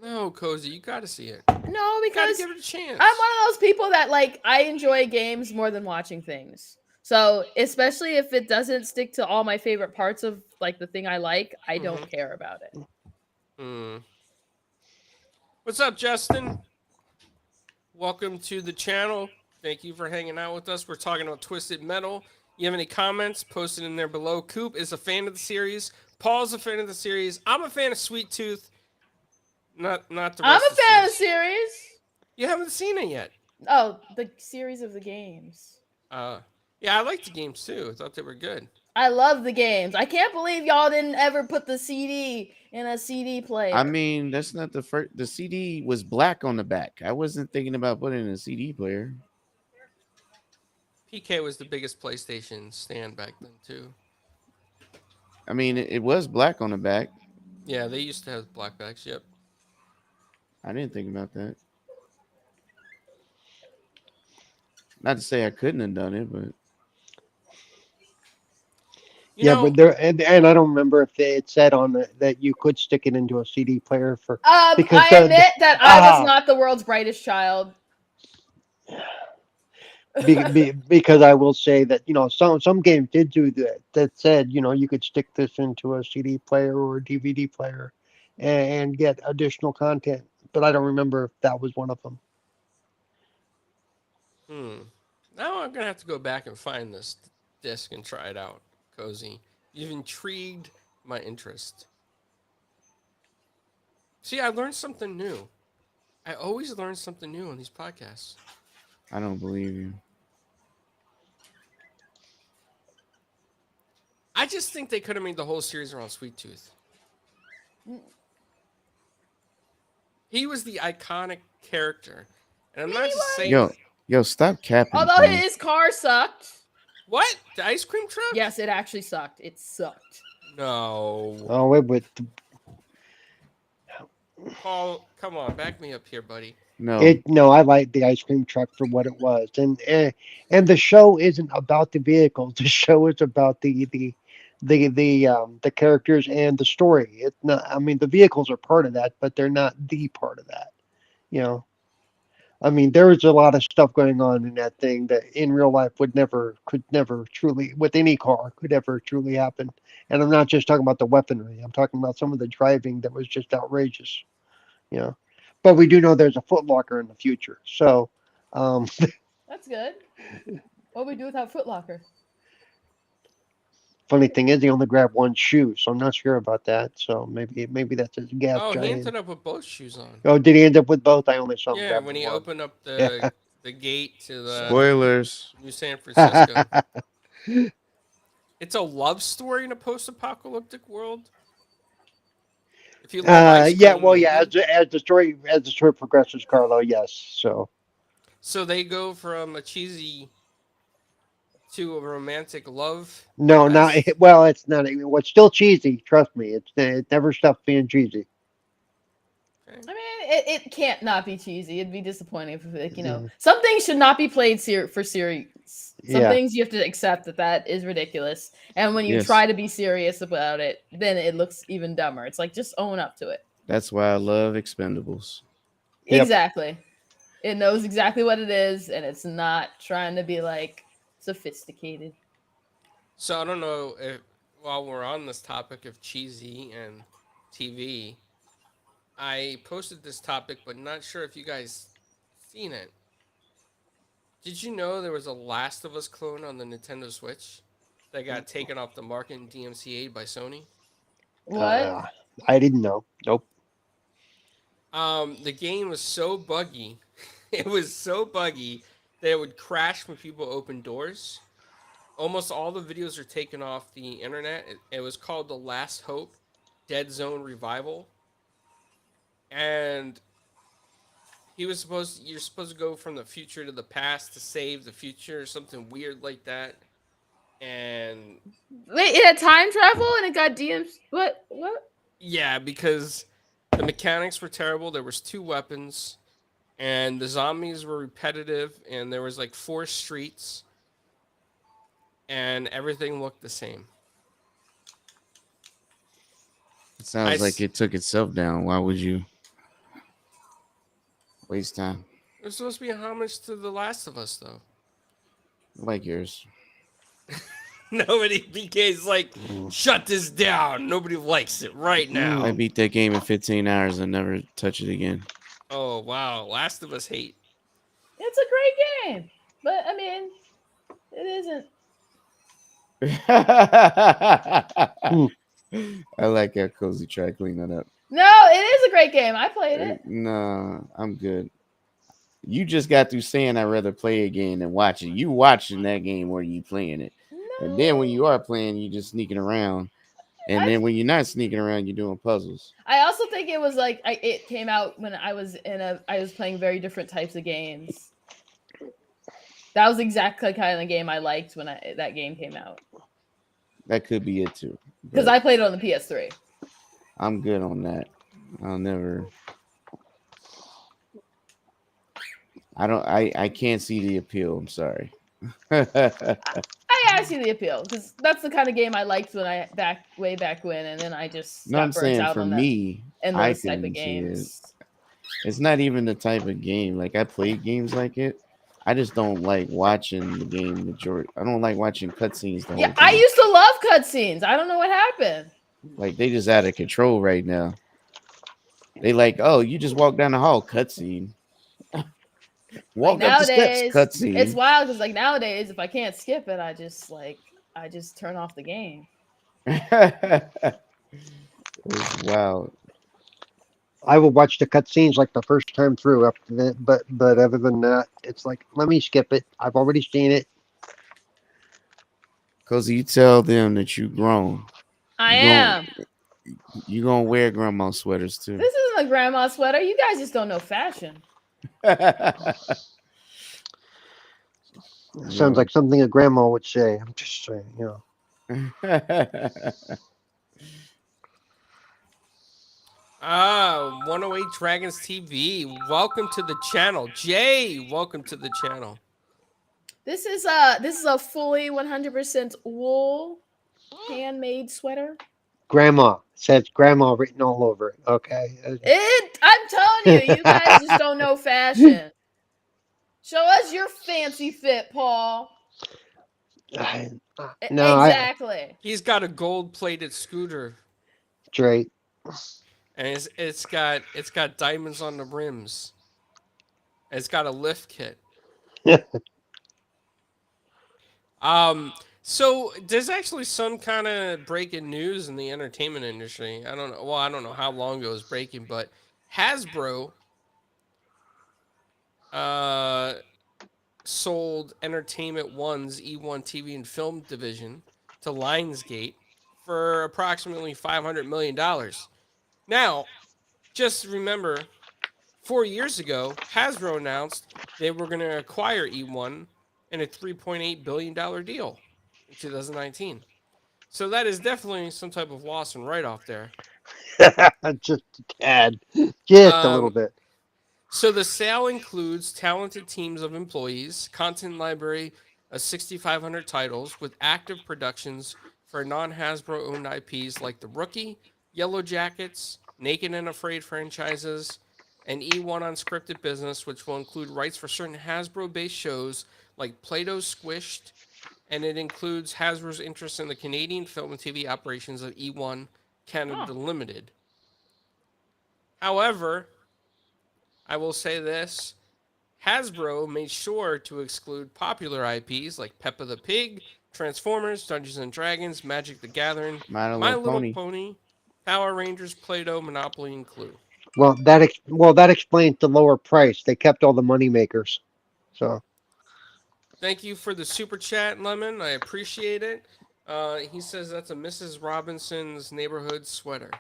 No, Cozy, you gotta see it. no, You gotta because give it a chance. I'm one of those people that like I enjoy games more than watching things. So especially if it doesn't stick to all my favorite parts of like the thing I like, I don't Mhm. care about it. Hmm. What's up, Justin? Welcome to the channel. Thank you for hanging out with us. We're talking about Twisted Metal. You have any comments? Post it in there below. Coop is a fan of the series. Paul's a fan of the series. I'm a fan of Sweet Tooth. Not the rest I'm a of the fan of the series. series. You haven't seen it yet. Oh, the series of the games. Yeah, I liked the games too. I thought they were good. I love the games. I can't believe y'all didn't ever put the CD in a CD player. I mean, that's not the first. The CD was black on the back. I wasn't thinking about putting in a CD player. PK was the biggest PlayStation stand back then too. I mean, it was black on the back. Yeah, they used to have blackbacks. Yep. I didn't think about that. Not to say I couldn't have done it, but You Yeah, know, but there and I don't remember if it said on that you could stick it into a CD player for because I admit that I was ah. not the world's brightest child. Because I will say that some games did do that said you could stick this into a CD player or a DVD player and get additional content, but I don't remember if that was one of them. now I'm gonna have to go back and find this disc and try it out. Cozy, you've intrigued my interest. See, I learned something new. I always learn something new on these podcasts. I don't believe you. I just think they could have made the whole series around Sweet Tooth. He was the iconic character, and I'm not just saying. Yo, stop capping. Although Paul. his car sucked. What? The ice cream truck? Yes, it actually sucked. It sucked. No. Oh, wait, but Paul, come on, back me up here, buddy. No, I like the ice cream truck for what it was, and the show isn't about the vehicles. The show is about the characters and the story. It's not. I mean, the vehicles are part of that, but they're not the part of that. You know. I mean, there was a lot of stuff going on in that thing that in real life could never truly, with any car, could ever truly happen. And I'm not just talking about the weaponry. I'm talking about some of the driving that was just outrageous. You know, but we do know there's a Foot Locker in the future. So, That's good. What we do without Foot Locker? funny thing is, he only grabbed one shoe, so I'm not sure about that. So maybe that's his gas Oh, he giant. ended up with both shoes on. Oh, did he end up with both? I only saw him Yeah, grab when the he one. opened up Yeah. the gate to the spoilers. New San Francisco. It's a love story in a post-apocalyptic world. If you love ice Yeah, cream, well, yeah. maybe. As the story progresses, Carlo, yes. So they go from a cheesy to a romantic love. No, not Yes. well. It's not. Well, it's still cheesy. Trust me. It never stopped being cheesy. I mean, it can't not be cheesy. It'd be disappointing if, like, Mhm. some things should not be played for serious. Some Yeah. things you have to accept that is ridiculous. And when you Yes. try to be serious about it, then it looks even dumber. It's like, just own up to it. That's why I love Expendables. Yep. Exactly. It knows exactly what it is, and it's not trying to be like sophisticated. So I don't know if while we're on this topic of cheesy and TV, I posted this topic, but not sure if you guys seen it. Did you know there was a Last of Us clone on the Nintendo Switch that got taken off the market and DMCA'd by Sony? What? I didn't know. Nope. The game was so buggy. It was so buggy that it would crash when people opened doors. Almost all the videos are taken off the internet. It was called The Last Hope Dead Zone Revival. And You're supposed to go from the future to the past to save the future or something weird like that. And Wait, it had time travel and it got DMs. What? yeah, because the mechanics were terrible. There was 2 weapons, and the zombies were repetitive, and there was like 4 streets, and everything looked the same. It sounds like it took itself down. Why would you waste time? It was supposed to be a homage to The Last of Us, though. I like yours. Nobody, BK's like, shut this down. Nobody likes it right now. I beat that game in 15 hours and never touch it again. Oh, wow. Last of Us hate. It's a great game, but I mean, it isn't. I like how Cozy tried to clean that up. No, it is a great game. I played it. No, I'm good. You just got through saying I'd rather play a game than watch it. You watching that game more than you playing it. No. And then when you are playing, you just sneaking around. And then when you're not sneaking around, you're doing puzzles. I also think it was like it came out when I was playing very different types of games. That was exactly the kind of game I liked when that game came out. That could be it too. Because I played it on the PS3. I'm good on that. I'll never. I can't see the appeal. I'm sorry. I see the appeal because that's the kind of game I liked when way back when, and then I just No, I'm got burnt saying out for on me, and I those type of couldn't see it. games. It's not even the type of game. Like I played games like it. I just don't like watching the game majority. I don't like watching cutscenes the whole Yeah, time. I used to love cutscenes. I don't know what happened. Like they just out of control right now. They like, oh, you just walk down the hall, cutscene. Walk up the steps, cutscene. It's wild because like nowadays, if I can't skip it, I just turn off the game. It's wild. I will watch the cutscenes like the first time through. Up to that, but other than that, it's like let me skip it. I've already seen it. Cause you tell them that you grown. I am. You gonna wear grandma sweaters too. This isn't a grandma sweater. You guys just don't know fashion. Sounds like something a grandma would say. I'm just saying, you know. 108 Dragons TV. Welcome to the channel. Jay, welcome to the channel. This is a fully 100% wool handmade sweater. Grandma says grandma written all over it. Okay. I'm telling you guys just don't know fashion. Show us your fancy fit, Paul. No, exactly. He's got a gold-plated scooter, Straight. and it's got diamonds on the rims. And it's got a lift kit. So there's actually some kind of breaking news in the entertainment industry. I don't know. Well, I don't know how long ago it was breaking, but Hasbro sold Entertainment One's E1 TV and film division to Lionsgate for approximately $500 million. Now, just remember, 4 years ago, Hasbro announced they were going to acquire E1 in a $3.8 billion deal in 2019. So that is definitely some type of loss and write-off there. Just a tad. Just a little bit. So the sale includes talented teams of employees, content library of 6,500 titles with active productions for non-Hasbro owned IPs like The Rookie, Yellow Jackets, Naked and Afraid franchises, and E1 Unscripted Business, which will include rights for certain Hasbro-based shows like Play-Doh Squished, and it includes Hasbro's interest in the Canadian film and TV operations of E1 Canada Limited. However, I will say this, Hasbro made sure to exclude popular IPs like Peppa the Pig, Transformers, Dungeons and Dragons, Magic the Gathering, My Little Pony, Power Rangers, Play-Doh, Monopoly, and Clue. Well, that explains the lower price. They kept all the money makers. So Thank you for the super chat, Lemon. I appreciate it. He says that's a Mrs. Robinson's neighborhood sweater.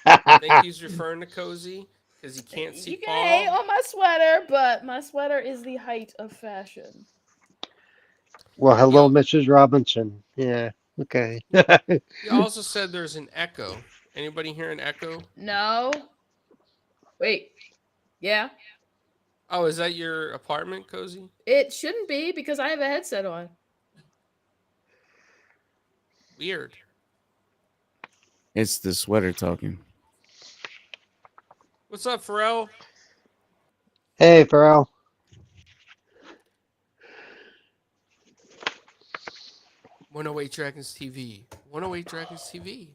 I think he's referring to Cozy because you can't see You can hate Paul. on my sweater, but my sweater is the height of fashion. Well, hello, Yo. Mrs. Robinson. Yeah. Okay. You also said there's an echo. Anybody hear an echo? No. Wait. Yeah. Oh, is that your apartment, Cozy? It shouldn't be because I have a headset on. Weird. It's the sweater talking. What's up, Pharrell? Hey, Pharrell. One oh eight Dragons TV. 108 Dragons TV.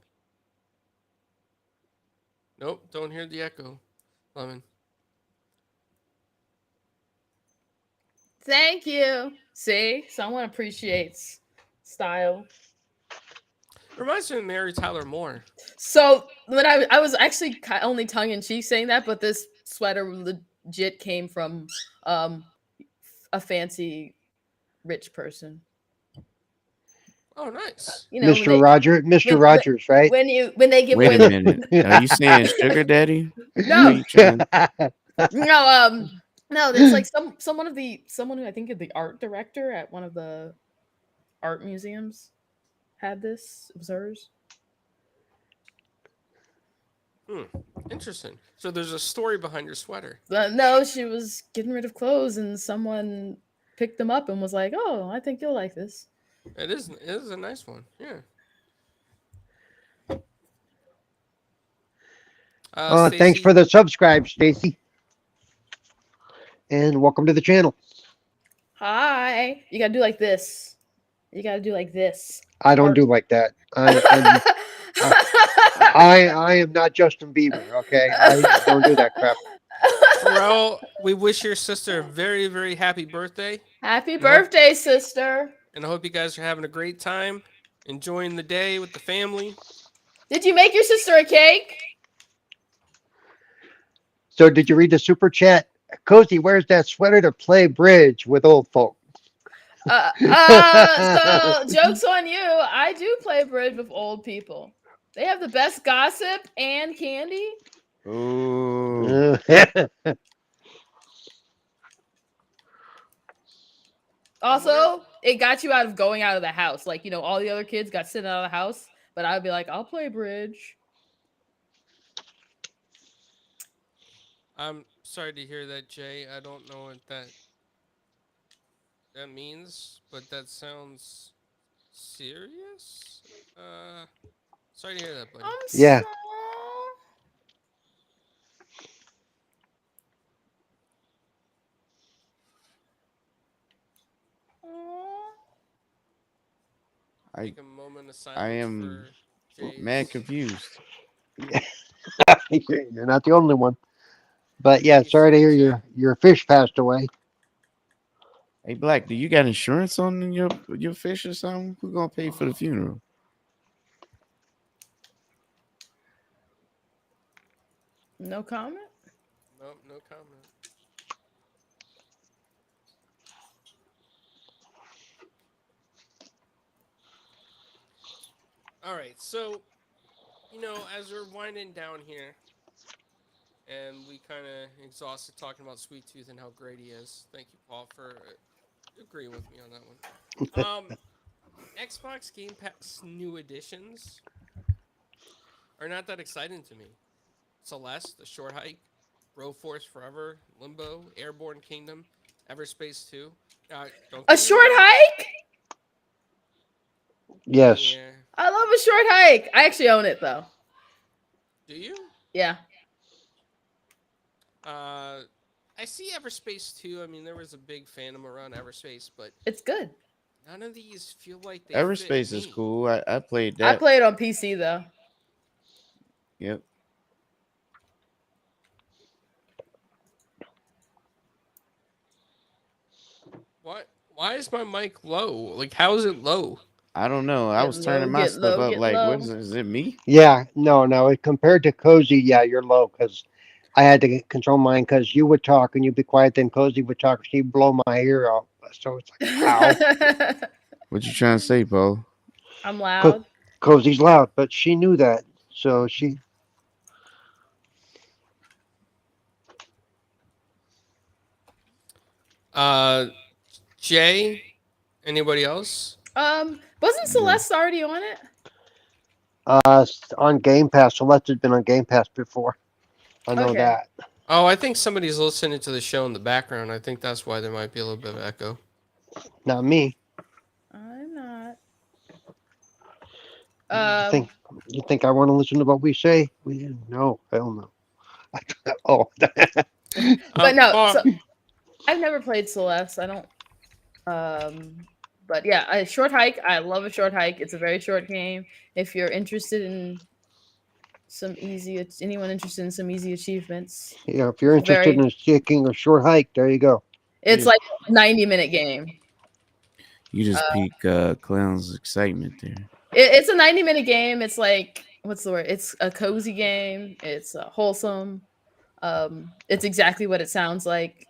Nope, don't hear the echo. Lemon. Thank you. See, someone appreciates style. Reminds me of Mary Tyler Moore. So when I was actually only tongue in cheek saying that, but this sweater legit came from a fancy rich person. Oh, nice. You know, Mr. Mr. Rogers, right? when they give Wait away a minute. Are you saying sugar daddy? No. Are you trying- no, there's like someone who I think is the art director at one of the art museums had this. It was hers. Interesting. So there's a story behind your sweater. No, she was getting rid of clothes and someone picked them up and was like, "Oh, I think you'll like this." It is a nice one. Yeah. Thanks Stacey, for the subscribe, Stacy. And welcome to the channel. Hi. You gotta do like this. You gotta do like this. I don't Or- do like that. I am not Justin Bieber, okay? I don't do that crap. Pharrell, we wish your sister a very, very happy birthday. Happy birthday, sister. And I hope you guys are having a great time, enjoying the day with the family. Did you make your sister a cake? So did you read the super chat? Cozy wears that sweater to play bridge with old folk. So joke's on you. I do play bridge with old people. They have the best gossip and candy. Ooh. Also, it got you out of going out of the house. Like, you know, all the other kids got sent out of the house, but I would be like, I'll play bridge. I'm sorry to hear that, Jay. I don't know what that means, but that sounds serious. Sorry to hear that, buddy. Yeah. Take a moment of silence I am for Jay's. mad confused. You're not the only one. But yeah, sorry to hear your fish passed away. Hey, Black, do you got insurance on your fish or something? Who gonna pay for the funeral? No comment? Nope, no comment. All right, so, you know, as we're winding down here, and we kind of exhausted talking about Sweet Tooth and how great he is. Thank you, Paul, for agreeing with me on that one. Xbox Game Pass new additions are not that exciting to me. Celeste, The Short Hike, Broforce Forever, Limbo, Airborne Kingdom, Everspace 2. A short hike? Yes. Yeah. I love a short hike. I actually own it though. Do you? Yeah. I see Everspace 2. I mean, there was a big fandom around Everspace, but It's good. none of these feel like they Everspace fit is me. cool. I played I that. play it on PC though. Yep. What? Why is my mic low? Like, how is it low? I don't know. I Get was turning low, my get stuff low, up. get Like, low. what is it me? Yeah, no. Compared to Cozy, yeah, you're low because I had to control mine because you would talk and you'd be quiet, then Cozy would talk, she'd blow my ear out. So it's like, wow. What you trying to say, Paul? I'm loud. Cozy's loud, but she knew that. So she. Jay, anybody else? Wasn't Celeste already on it? On Game Pass. Celeste has been on Game Pass before. I know Okay. that. Oh, I think somebody's listening to the show in the background. I think that's why there might be a little bit of echo. Not me. I'm not. You think I want to listen to what we say? No, hell no. Oh, But no, well, so, I've never played Celeste. I don't. But yeah, a short hike. I love a short hike. It's a very short game. If you're interested in anyone interested in some easy achievements, yeah. If you're interested in taking a short hike, there you go. it's Yeah. like a 90-minute game. You just pique Clown's excitement there. It's a 90-minute game. It's like, what's the word? It's a cozy game. It's wholesome. It's exactly what it sounds like.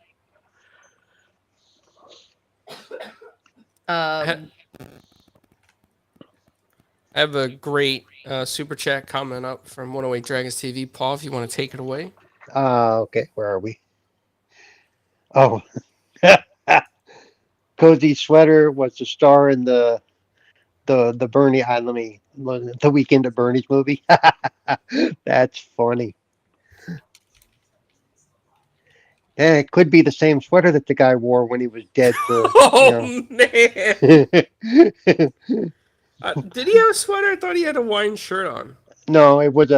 I have a great super chat comment up from 108 Dragons TV. Paul, if you want to take it away. Okay, where are we? Oh, Cozy Sweater was the star in the Bernie. The Weekend at Bernie's movie. That's funny. Yeah, it could be the same sweater that the guy wore when he was dead. Oh man! No. Did he have a sweater? I thought he had a wine shirt on. No, it was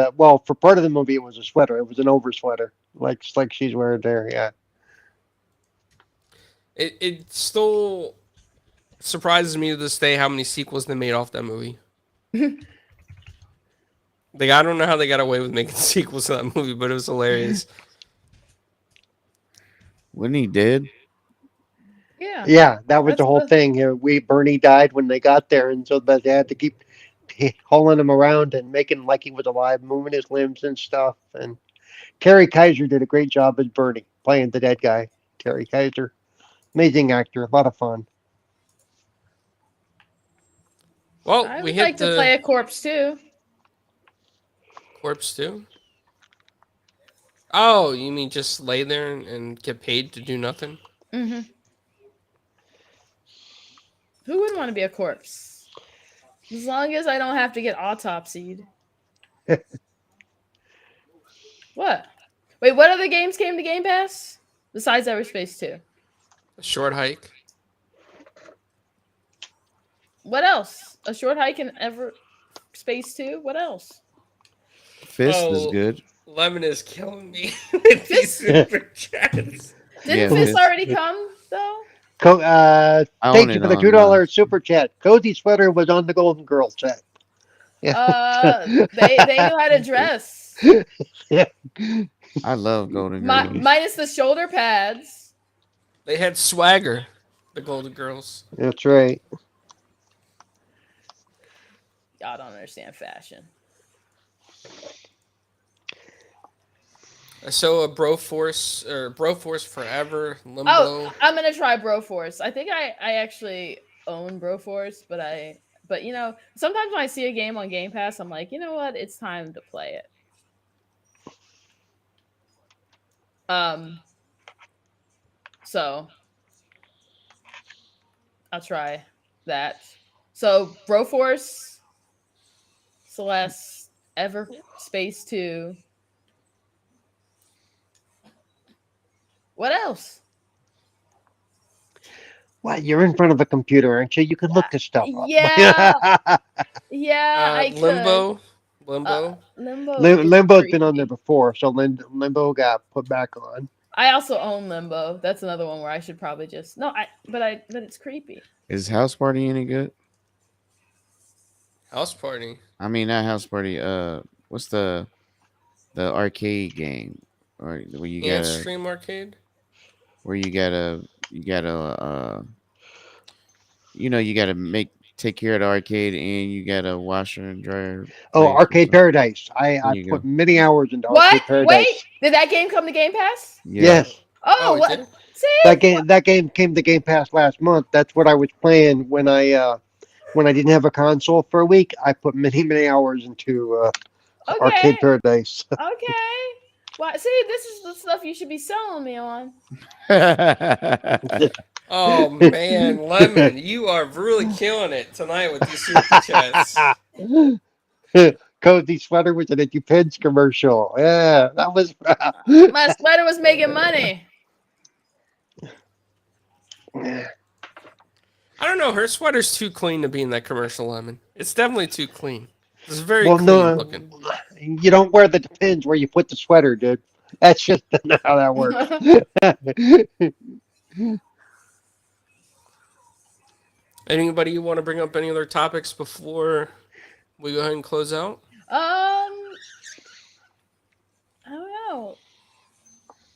for part of the movie it was a sweater. It was an over sweater, like she's wearing there. Yeah. It still surprises me to this day how many sequels they made off that movie. Like, I don't know how they got away with making sequels to that movie, but it was hilarious. Wasn't he dead? Yeah. Yeah, that was the That's whole the- thing. Bernie died when they got there, and so they had to keep hauling him around and making like he was alive, moving his limbs and stuff. And Terry Kaiser did a great job as Bernie, playing the dead guy. Terry Kaiser, amazing actor, a lot of fun. Well, I we would hit like to the play a corpse too. corpse too. Oh, you mean just lay there and get paid to do nothing? Mm-hmm. Who wouldn't want to be a corpse? As long as I don't have to get autopsied. What? Wait, what other games came to Game Pass? Besides Everspace 2. A short hike. What else? A short hike in Everspace 2? What else? Fist is Oh. good. Lemon is killing me with these super chats. Didn't Yeah, Fist Fist. already come, though? I Thank own you it for the on, $2 super chat. Cozy Sweater was on the Golden Girls set. Yeah. They knew how to dress. I love Golden Girls. Minus the shoulder pads. They had swagger, the Golden Girls. That's right. Y'all don't understand fashion. So a Broforce or Broforce Forever Limbo. Oh, I'm gonna try Broforce. I think I actually own Broforce, but you know, sometimes when I see a game on Game Pass, I'm like, you know what, it's time to play it. So I'll try that. So Broforce, Celeste, Everspace 2. What else? What? You're in front of a computer, aren't you? You can look this stuff up. Yeah. Yeah, I could. Limbo. Limbo. Limbo's is been on there creepy. before, so Limbo got put back on. I also own Limbo. That's another one where I should probably just but it's creepy. Is House Party any good? House Party. I mean, not House Party. What's the arcade game? Or where you And gotta Stream Arcade. where you gotta you gotta take care of the arcade and you gotta washer and dryer. Oh, plates or Arcade something. Paradise. There I you put go. many hours into What? Arcade Paradise. Wait, did that game come to Game Pass? Yeah. Yes, Oh, it what? did? See? that game came to Game Pass last month. That's what I was playing when I didn't have a console for a week. I put many hours into Okay. Arcade Paradise. Okay. Why? See, this is the stuff you should be selling me on. Oh man, Lemon, you are really killing it tonight with these super chats. Cozy sweater was in a Depends commercial. Yeah, that was. My sweater was making money. I don't know. Her sweater's too clean to be in that commercial, Lemon. It's definitely too clean. It's very Well, clean no, looking. you don't wear the Depends where you put the sweater, dude. That's just not how that works. Anybody you want to bring up any other topics before we go ahead and close out? I don't know.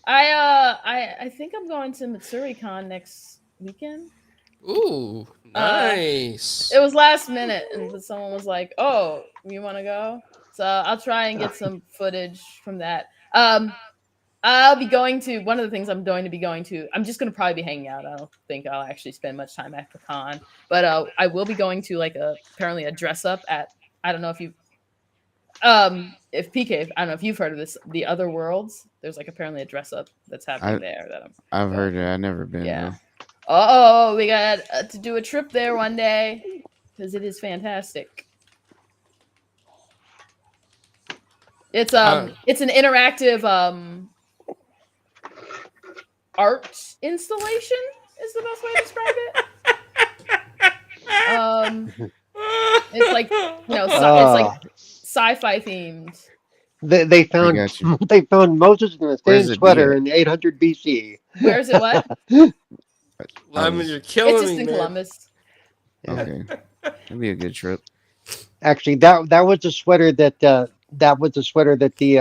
I think I'm going to MatsuriCon next weekend. Ooh, nice. It was last minute, and someone was like, "Oh, you want to go?" So I'll try and get some footage from that. I'll be going to one of the things I'm going to be going to. I'm just going to probably be hanging out. I don't think I'll actually spend much time at the con, but I will be going to like apparently a dress up at. I don't know if you if PK, I don't know if you've heard of this, the Other Worlds. There's like apparently a dress up that's happening there that I've heard it. I've never been. yeah. Though. Oh, we got to do a trip there one day because it is fantastic. It's an interactive art installation is the best way to describe it. It's like it's like sci-fi themed. They found got you. they found Moses in the Where's same it sweater be in 800 BC. Where is it? What? Lemon, you're It's killing just me, in man. Columbus. Okay, that'd be a good trip. Actually, that was the sweater that the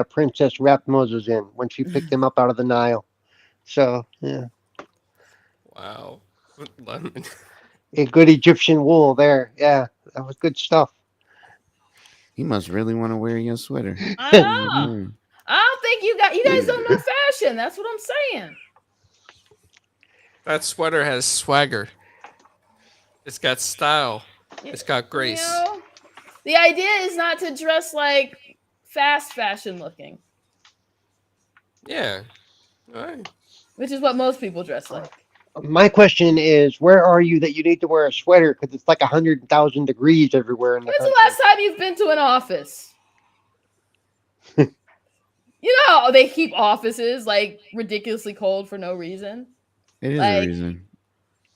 princess wrapped Moses in when she picked him up out of the Nile. So yeah, Wow. Lemon. a good Egyptian wool there. Yeah, that was good stuff. He must really want to wear your sweater. I know. Mm. I don't think you guys don't know fashion. That's what I'm saying. That sweater has swagger. It's got style. It's got grace. You know, the idea is not to dress like fast fashion looking, Yeah. All right. which is what most people dress like. My question is, where are you that you need to wear a sweater because it's like 100,000 degrees everywhere in the When's the country? last time you've been to an office? You know, they keep offices like ridiculously cold for no reason. It is Like- a reason.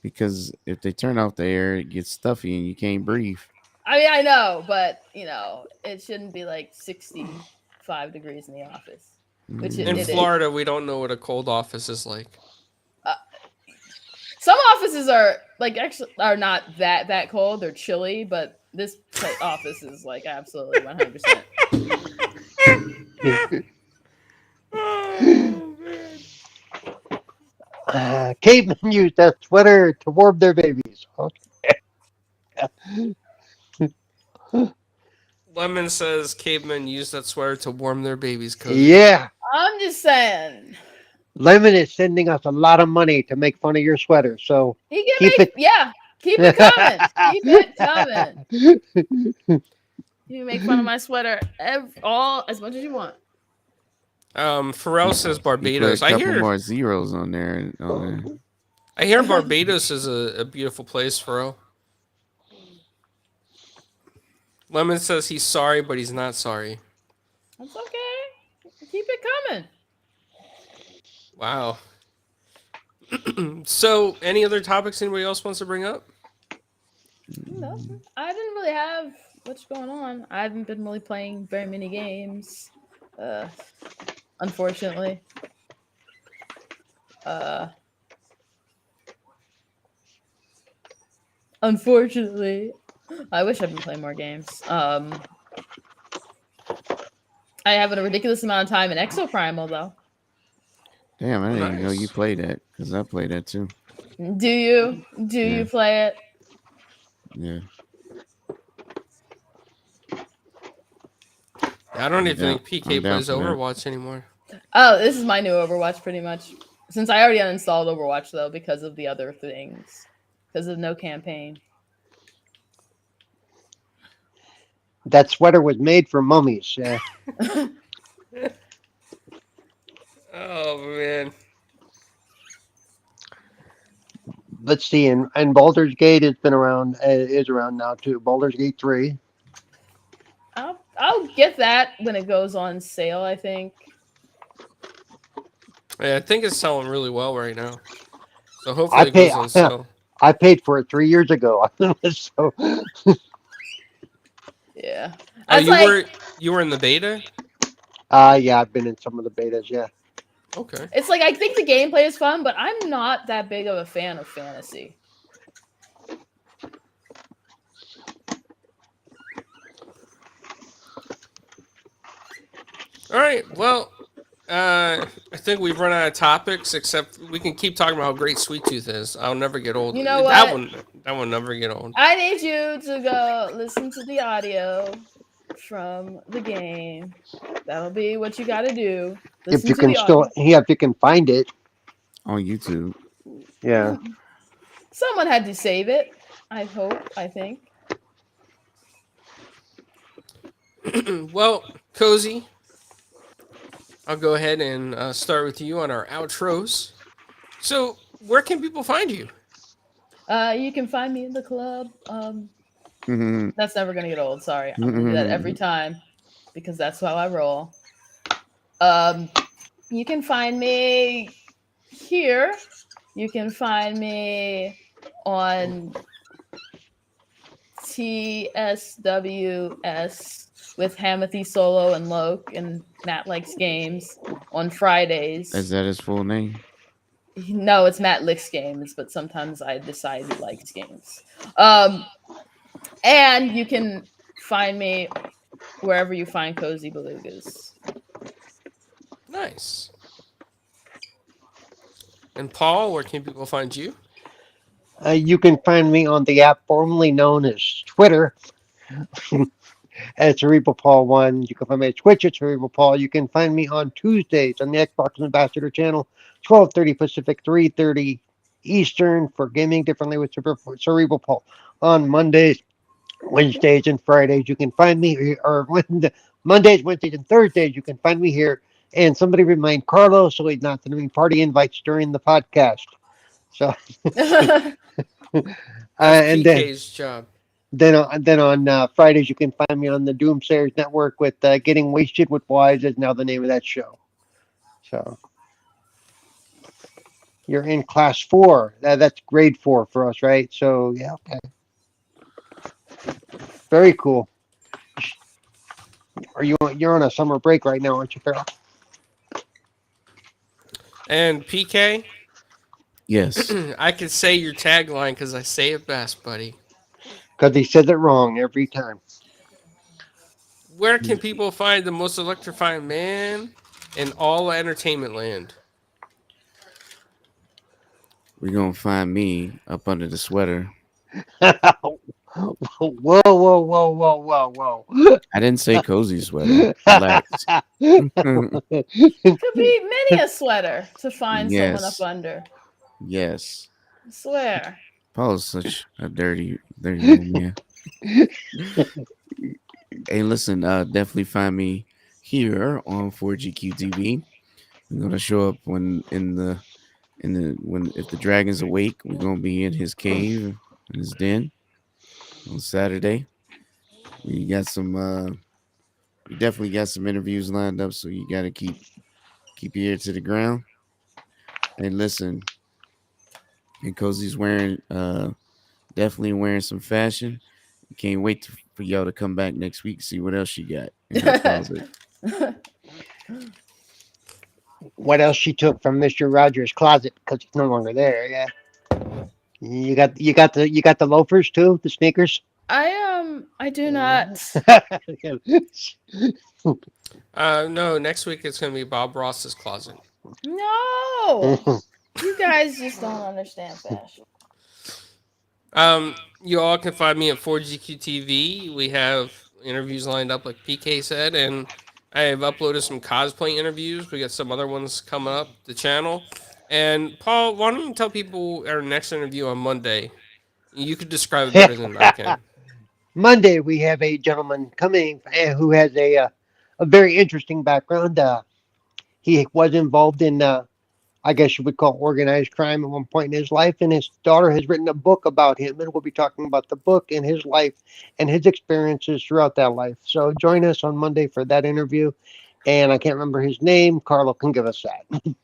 Because if they turn off the air, it gets stuffy and you can't breathe. I mean, I know, but you know, it shouldn't be like 65 degrees in the office. Which Mm. In It is. Florida, we don't know what a cold office is like. Some offices are like actually are not that cold. They're chilly, but this office is like absolutely 100%. Oh, man. Cavemen used that sweater to warm their babies. Lemon says cavemen use that sweater to warm their babies' coat. Yeah, I'm just saying. Lemon is sending us a lot of money to make fun of your sweater. So He can Keep make keep it coming. Keep it coming. You can make fun of my sweater as much as you want. Pharrell says You put Barbados. a I couple hear more zeros on there. I hear Barbados is a beautiful place, Pharrell. Lemon says he's sorry, but he's not sorry. That's okay. Keep it coming. Wow. So, any other topics anybody else wants to bring up? No, I didn't really have much going on. I haven't been really playing very many games. Unfortunately. Unfortunately. I wish I'd been playing more games. I have a ridiculous amount of time in Exoprimal though. Damn, I didn't even know you Nice. played that because I played that too. Do you? Do Yeah. you play it? Yeah. I don't even down- think PK I'm down plays for that. Overwatch anymore. Oh, this is my new Overwatch pretty much. Since I already uninstalled Overwatch though because of the other things. Because of no campaign. that sweater was made for mummies. Oh man. Let's see, and Baldur's Gate has been around, is around now too. Baldur's Gate 3. I'll get that when it goes on sale. I think. Yeah, I think it's selling really well right now. So I hopefully it pay. goes on sale. I paid for it 3 years ago. So Yeah. Oh, That's like you were in the beta? yeah, I've been in some of the betas. Yeah. Okay. it's like I think the gameplay is fun, but I'm not that big of a fan of fantasy. All right. Well, I think we've run out of topics. Except we can keep talking about how great Sweet Tooth is. I'll never get old. You know That what? that one never get old. I need you to go listen to the audio from the game. That'll be what you got to do. If Listen you to can the still, audio. yeah, if you can find it. On YouTube. Yeah. Someone had to save it. I hope. I think. Well, Cozy, I'll go ahead and start with you on our outros. So, where can people find you? You can find me in the club. That's never gonna get old. Sorry, I'm gonna do that every time because that's how I roll. You can find me here. You can find me on TSWS with Hamathy Solo and Loke and Matt Likes Games on Fridays. Is that his full name? No, it's Matt Licks Games, but sometimes I decide he likes games. And you can find me wherever you find Cozy Belugas. Nice. And Paul, where can people find you? You can find me on the app formerly known as Twitter at Cerebral Paul 1. You can find me at Twitch at Cerebral Paul. You can find me on Tuesdays on the Xbox Ambassador channel, 12:30 Pacific, 3:30 Eastern for Gaming Differently with Cerebral Paul. On Mondays, Wednesdays, and Fridays, you can find me, or Mondays, Wednesdays, and Thursdays, you can find me here. And somebody remind Carlos so he's not sending me party invites during the podcast. So, That's and PK's job. then on Fridays you can find me on the Doomsayers Network with Getting Wasted with Wise is now the name of that show. So you're in class 4. That's grade 4 for us, right? So yeah, okay. Very cool. You're on a summer break right now, aren't you, Farrell? And PK, Yes. I could say your tagline because I say it best, buddy. Because he says it wrong every time. Where can people find the most electrifying man in all entertainment land? We're gonna find me up under the sweater. Whoa, whoa, whoa, whoa, whoa, whoa. I didn't say cozy sweater. Relax. Could be many a sweater to find someone up Yes. under. Yes. I swear. Paul's such a dirty old man. Hey, listen, definitely find me here on 4GQ TV. I'm gonna show up when if the dragon's awake, we're gonna be in his cave, in his den on Saturday. We definitely got some interviews lined up, so you gotta keep your ear to the ground. And listen, and Cozy's definitely wearing some fashion. Can't wait for y'all to come back next week, see what else she got in her closet. What else she took from Mr. Rogers' closet because he's no longer there? Yeah. You got the loafers too, the sneakers. I do not. No, next week it's gonna be Bob Ross's closet. No, you guys just don't understand fashion. You all can find me at 4GQ TV. We have interviews lined up, like PK said, and I have uploaded some cosplay interviews. We got some other ones coming up the channel. And Paul, why don't you tell people our next interview on Monday? You could describe it better than I can. Monday we have a gentleman coming who has a very interesting background. He was involved in, I guess you would call it organized crime at one point in his life. And his daughter has written a book about him, and we'll be talking about the book and his life and his experiences throughout that life. So join us on Monday for that interview. And I can't remember his name. Carlo can give us that.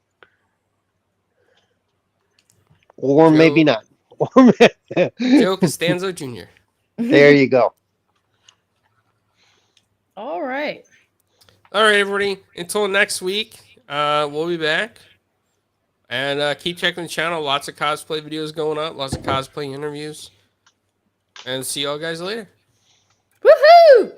Or maybe Joe- not. Joe Costanzo Jr. There you go. All right. All right, everybody. Until next week, we'll be back. And keep checking the channel. Lots of cosplay videos going up. Lots of cosplay interviews. And see y'all guys later. Woohoo!